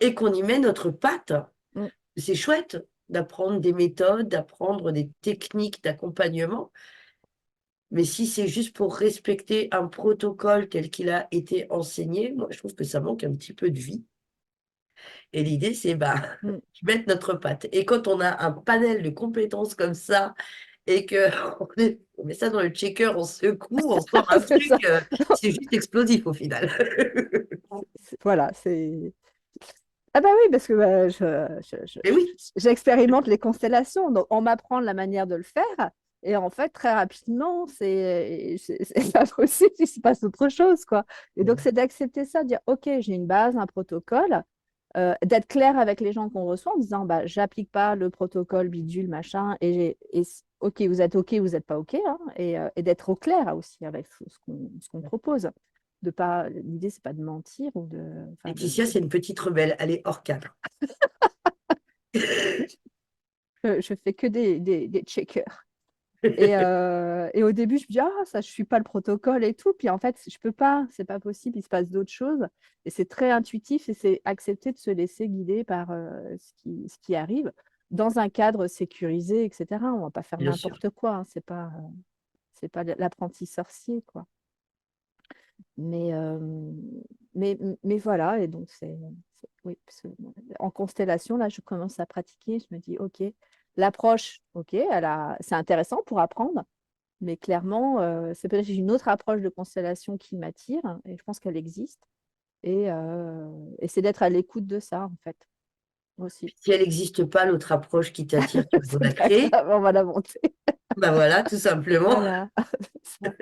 et qu'on y met notre patte. mm. C'est chouette d'apprendre des méthodes, d'apprendre des techniques d'accompagnement, mais si c'est juste pour respecter un protocole tel qu'il a été enseigné, moi, je trouve que ça manque un petit peu de vie. Et l'idée, c'est bah, Mm. mettre notre patte. Et quand on a un panel de compétences comme ça, et que on met ça dans le checker, on secoue, on sort un C'est truc, ça. c'est juste explosif au final. Voilà, c'est. Ah bah oui, parce que bah, Mais oui, j'expérimente les constellations, donc on m'apprend la manière de le faire, et en fait, très rapidement, c'est pas possible, il se passe autre chose, quoi. Et donc, c'est d'accepter ça, de dire, OK, j'ai une base, un protocole, d'être clair avec les gens qu'on reçoit en disant, bah, j'applique pas le protocole bidule, machin, OK, vous n'êtes pas OK, hein, et d'être au clair aussi avec ce qu'on propose. De pas, l'idée, c'est pas de mentir ou de, enfin, Laetitia, c'est une petite rebelle, elle est hors cadre. je fais que des checkers. Et au début, je me dis, ah, ça, je suis pas le protocole et tout. Puis en fait, je peux pas, c'est pas possible, il se passe d'autres choses. Et c'est très intuitif et c'est accepter de se laisser guider par ce qui arrive dans un cadre sécurisé, etc. On va pas faire Bien sûr. n'importe quoi, hein. C'est pas l'apprenti sorcier, quoi. Mais, euh, mais voilà, et donc oui, en constellation, là, je commence à pratiquer. Je me dis, OK, l'approche, OK, c'est intéressant pour apprendre. Mais clairement, c'est peut-être une autre approche de constellation qui m'attire, et je pense qu'elle existe. Et c'est d'être à l'écoute de ça, en fait, aussi. Si elle n'existe pas, l'autre approche qui t'attire, tu dois la C'est pas créer. grave, on va la monter. Ben voilà, tout simplement. Voilà. C'est ça.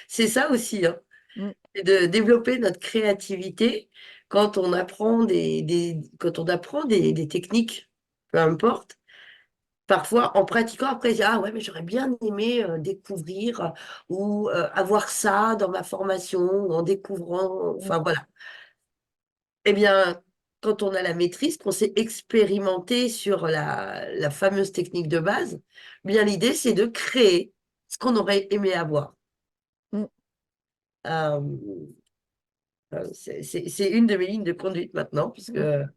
C'est ça aussi, hein. Mm, C'est de développer notre créativité quand on apprend quand on apprend des techniques, peu importe. Parfois, en pratiquant, après, je dis, ah ouais, mais j'aurais bien aimé découvrir ou avoir ça dans ma formation, ou en découvrant, mm, enfin voilà. Eh bien, quand on a la maîtrise, qu'on s'est expérimenté sur la fameuse technique de base, eh bien l'idée, c'est de créer ce qu'on aurait aimé avoir. mm, Euh, c'est une de mes lignes de conduite maintenant, puisque mm.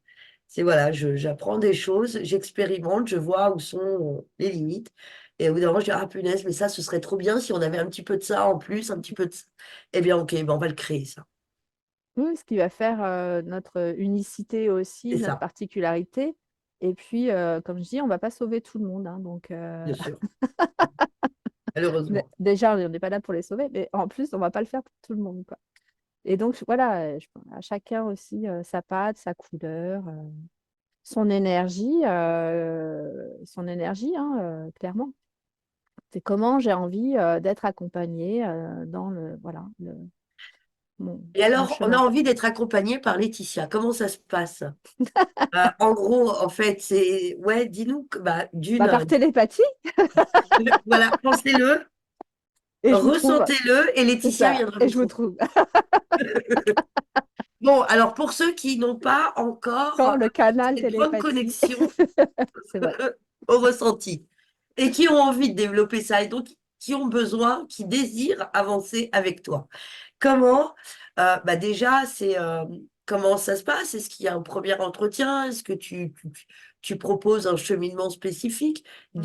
c'est voilà, j'apprends des choses, j'expérimente, je vois où sont les limites. Et au bout d'un moment, je dis, ah punaise, mais ça, ce serait trop bien si on avait un petit peu de ça en plus, un petit peu de ça. Eh bien, ok, ben, on va le créer, ça. Oui, ce qui va faire notre unicité C'est aussi, notre ça, particularité. Et puis, comme je dis, on ne va pas sauver tout le monde, hein. Donc, bien sûr, malheureusement. déjà, on n'est pas là pour les sauver, mais en plus, on ne va pas le faire pour tout le monde, quoi. Et donc, voilà, à chacun aussi sa patte, sa couleur, son énergie, hein, clairement. C'est comment j'ai envie d'être accompagnée dans mon, Et mon alors, on a chemin. envie d'être accompagné par Laetitia. Comment ça se passe? En gros, en fait, c'est, ouais, dis-nous, bah, Bah, par télépathie, voilà, pensez-le, et je vous trouve. ressentez-le, et C'est Laetitia ça, viendra et vous je vous trouver. trouve. Bon, alors pour ceux qui n'ont pas encore Quand le canal cette grande télépathie, connexion c'est vrai. au ressenti et qui ont envie de développer ça et donc qui ont besoin, qui désirent avancer avec toi. Comment, bah déjà, comment ça se passe? Est-ce qu'il y a un premier entretien? Est-ce que tu proposes un cheminement spécifique? Mm,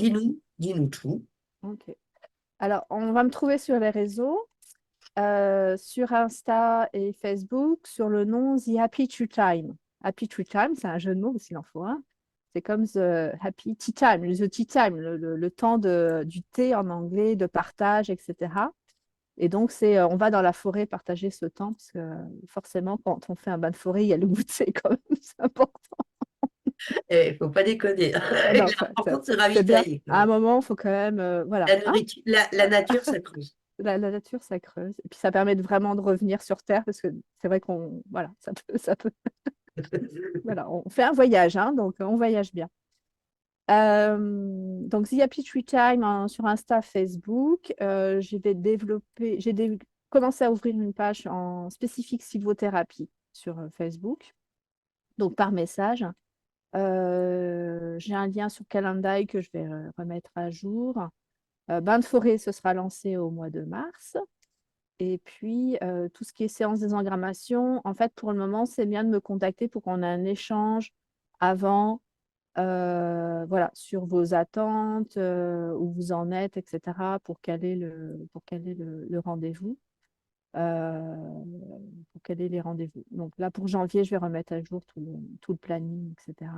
Dis-nous tout. ok. Alors, on va me trouver sur les réseaux, sur Insta et Facebook, sur le nom The Happy Tree Time. Happy Tree Time, c'est un jeu de mots s'il en faut un. C'est comme The Happy Tea Time, the Tea Time, le temps du thé en anglais, de partage, etc. Et donc, on va dans la forêt partager ce temps, parce que forcément, quand on fait un bain de forêt, il y a le goûter quand même, c'est important. Il ne faut pas déconner. Non, L'important, de se c'est bien. ravitailler quand À un même. moment, il faut quand même, voilà, La hein, nourriture, la nature, ça creuse. la nature, ça creuse. Et puis, ça permet vraiment de revenir sur Terre, parce que c'est vrai qu'on, voilà, voilà, on fait un voyage, hein, donc on voyage bien. Donc, The Happy Tree Time sur Insta, Facebook. J'ai commencé à ouvrir une page en spécifique sylvothérapie sur Facebook, donc par message. J'ai un lien sur Calendly que je vais remettre à jour. Bain de forêt, ce sera lancé au mois de mars. Et puis, tout ce qui est séance désengrammation, en fait, pour le moment, c'est bien de me contacter pour qu'on ait un échange avant, voilà, sur vos attentes, où vous en êtes, etc., pour caler le rendez-vous. Pour caler les rendez-vous. Donc là, pour janvier, je vais remettre à jour tout le planning, etc.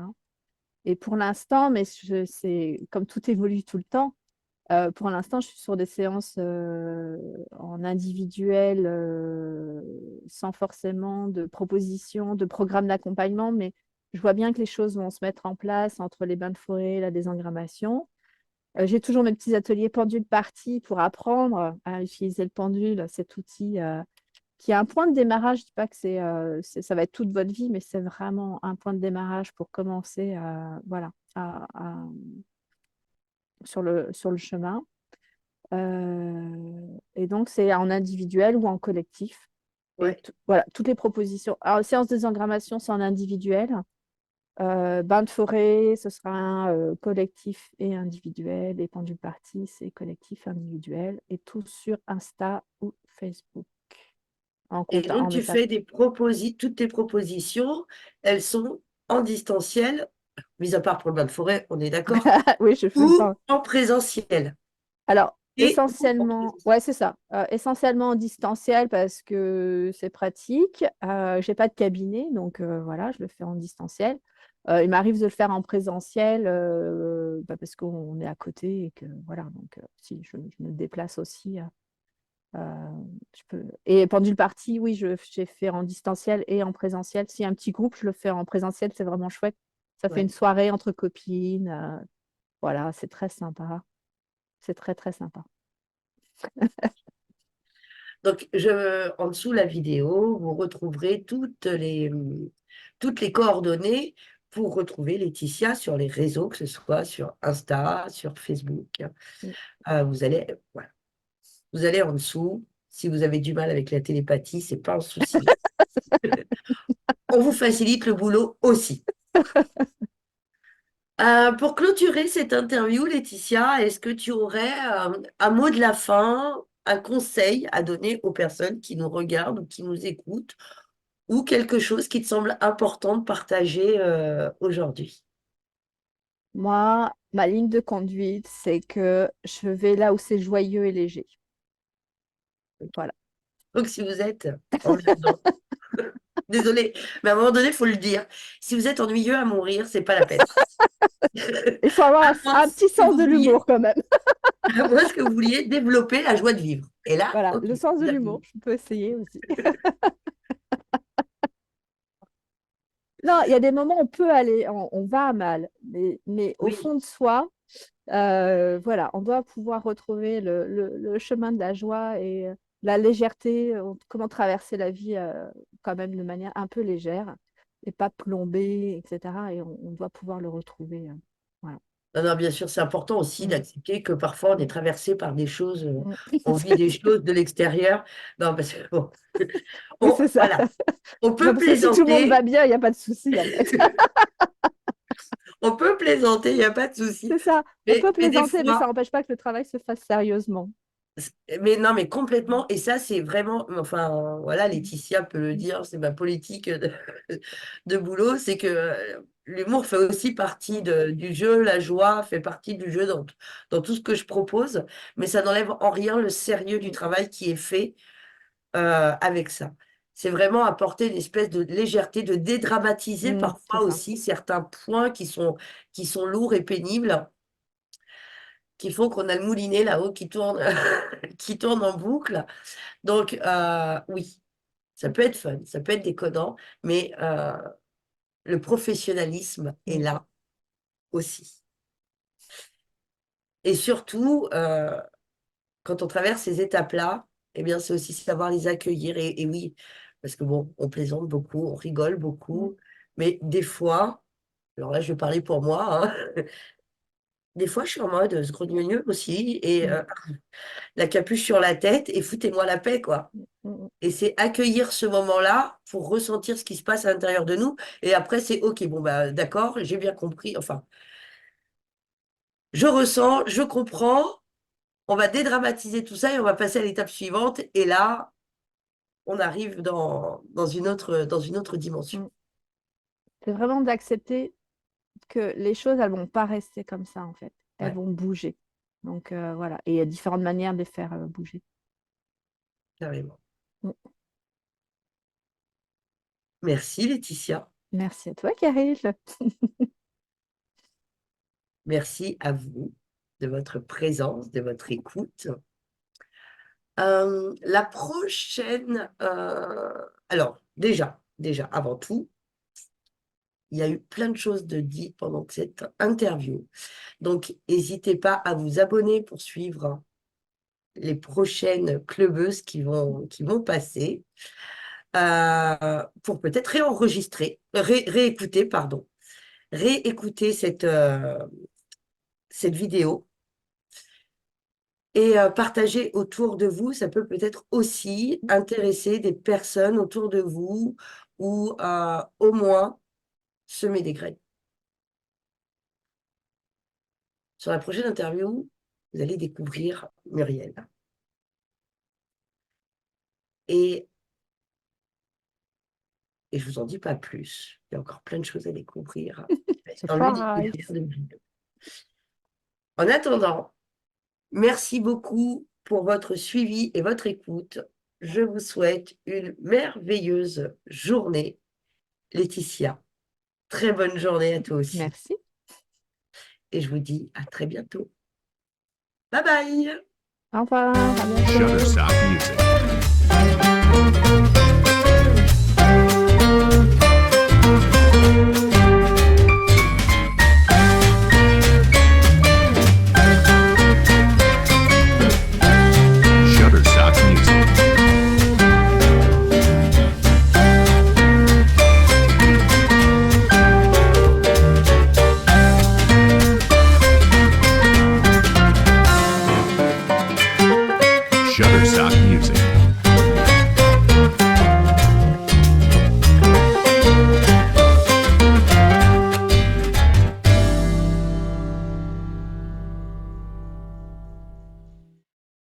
Et pour l'instant, mais c'est comme tout évolue tout le temps, pour l'instant, je suis sur des séances en individuel, sans forcément de proposition, de programme d'accompagnement, mais je vois bien que les choses vont se mettre en place entre les bains de forêt, la désengrammation. J'ai toujours mes petits ateliers pendule partie pour apprendre à utiliser le pendule, cet outil qui a un point de démarrage. Je ne dis pas que ça va être toute votre vie, mais c'est vraiment un point de démarrage pour commencer voilà, sur le chemin. Et donc, c'est en individuel ou en collectif. Et Ouais. voilà, toutes les propositions. Alors, séance de désengrammation, c'est en individuel. Bain de forêt, ce sera un collectif et individuel. Et Pendule Party, c'est collectif individuel. Et tout sur Insta ou Facebook Et donc, en tu message. fais toutes tes propositions, elles sont en distanciel, mis à part pour le bain de forêt, on est d'accord, Oui, je fais le ou bain. en présentiel. Alors, Et ou en essentiellement, présentiel. ouais, c'est ça. Essentiellement en distanciel parce que c'est pratique. J'ai pas de cabinet, donc voilà, je le fais en distanciel. Il m'arrive de le faire en présentiel parce qu'on est à côté et que voilà, donc si je me déplace aussi, je peux. Et Pendule Party, oui, j'ai fait en distanciel et en présentiel. Si un petit groupe, je le fais en présentiel, c'est vraiment chouette. Ça fait une Ouais. soirée entre copines. Voilà, c'est très sympa. C'est très, très sympa. Donc, en dessous de la vidéo, vous retrouverez toutes les coordonnées pour retrouver Laetitia sur les réseaux, que ce soit sur Insta, sur Facebook. Mm. Voilà. Vous allez en dessous. Si vous avez du mal avec la télépathie, c'est pas un souci. On vous facilite le boulot aussi. Pour clôturer cette interview, Laetitia, est-ce que tu aurais un mot de la fin, un conseil à donner aux personnes qui nous regardent ou qui nous écoutent, ou quelque chose qui te semble important de partager aujourd'hui? Moi, ma ligne de conduite, c'est que je vais là où c'est joyeux et léger. Voilà. Donc, si vous êtes emmerdant, désolé, mais à un moment donné, il faut le dire. Si vous êtes ennuyeux à mourir, c'est pas la peine. Il faut avoir À moins un petit que sens vous de vouliez, l'humour quand même. à moins que vous vouliez développer la joie de vivre. Et là, Voilà, ok, le sens de vous l'humour, avez. je peux essayer aussi. Non, il y a des moments où on peut aller, on va à mal, mais au Oui. fond de soi, voilà, on doit pouvoir retrouver le chemin de la joie et la légèreté, comment traverser la vie quand même de manière un peu légère et pas plombée, etc. Et on doit pouvoir le retrouver. Voilà. Non, non, bien sûr, c'est important aussi Mm. d'accepter que parfois on est traversé par des choses, Mm. on vit des choses de l'extérieur. Non, parce que bon, Oui, c'est ça. voilà, on Enfin, peut parce que si tout le monde va plaisanter, bien, il n'y a pas de souci, en fait. on peut plaisanter, il n'y a pas de souci. C'est ça. On peut Mais des plaisanter, mais ça fois, n'empêche pas que le travail se fasse sérieusement. mais non, mais complètement. Et ça, c'est vraiment, enfin, voilà, Mm. Laetitia peut le Mm. dire, c'est ma politique de boulot, c'est que l'humour fait aussi partie du jeu, la joie fait partie du jeu dans tout ce que je propose, mais ça n'enlève en rien le sérieux du Mm. travail qui est fait avec ça. C'est vraiment apporter une espèce de légèreté, de dédramatiser C'est parfois ça. aussi certains points qui sont lourds et pénibles, qui font qu'on a le moulinet là-haut qui tourne, qui tourne en boucle. Donc, oui, ça peut être fun, ça peut être déconnant, mais le professionnalisme est Mm. là aussi. Et surtout, quand on traverse ces étapes-là, eh bien, c'est aussi savoir les accueillir. Et oui, parce que bon, on plaisante beaucoup, on rigole Mm. beaucoup, mais des fois, alors là, je vais parler pour moi, hein, des fois, je suis en mode scrogneugneux aussi, et Mm. la capuche sur la tête, et foutez-moi la paix, quoi. Mm. Mm. Et c'est accueillir ce moment-là pour ressentir ce qui se passe à l'intérieur de nous. Et après, c'est OK, bon, bah, d'accord, j'ai bien compris. Enfin, je ressens, je comprends. On va dédramatiser tout ça et on va passer à l'étape suivante. Et là, on arrive dans une autre dimension. Mm. C'est vraiment d'accepter que les choses, elles vont pas rester comme ça, en fait. Elles Ouais, vont bouger. Donc, voilà. Et il y a différentes manières de les faire bouger. carrément. Mm. Merci, Laetitia. Merci à toi, Karine. Merci à vous de votre présence, de votre écoute. La prochaine, alors déjà, avant tout, il y a eu plein de choses de dites pendant cette interview. Donc, n'hésitez pas à vous abonner pour suivre les prochaines clubeuses qui vont passer, pour peut-être réécouter, pardon, réécouter cette vidéo et partager autour de vous. Ça peut peut-être aussi intéresser des personnes autour de vous ou au moins semer des graines. Sur la prochaine interview, vous allez découvrir Muriel. Et je ne vous en dis pas plus. Il y a encore plein de choses à découvrir C'est dans pareil. l'univers de Muriel. En attendant, merci beaucoup pour votre suivi et votre écoute. Je vous souhaite une merveilleuse journée, Laetitia. Très bonne journée à toi aussi. Merci. Et je vous dis à très bientôt. Bye bye. Au revoir. À bientôt. Shutterstock Music.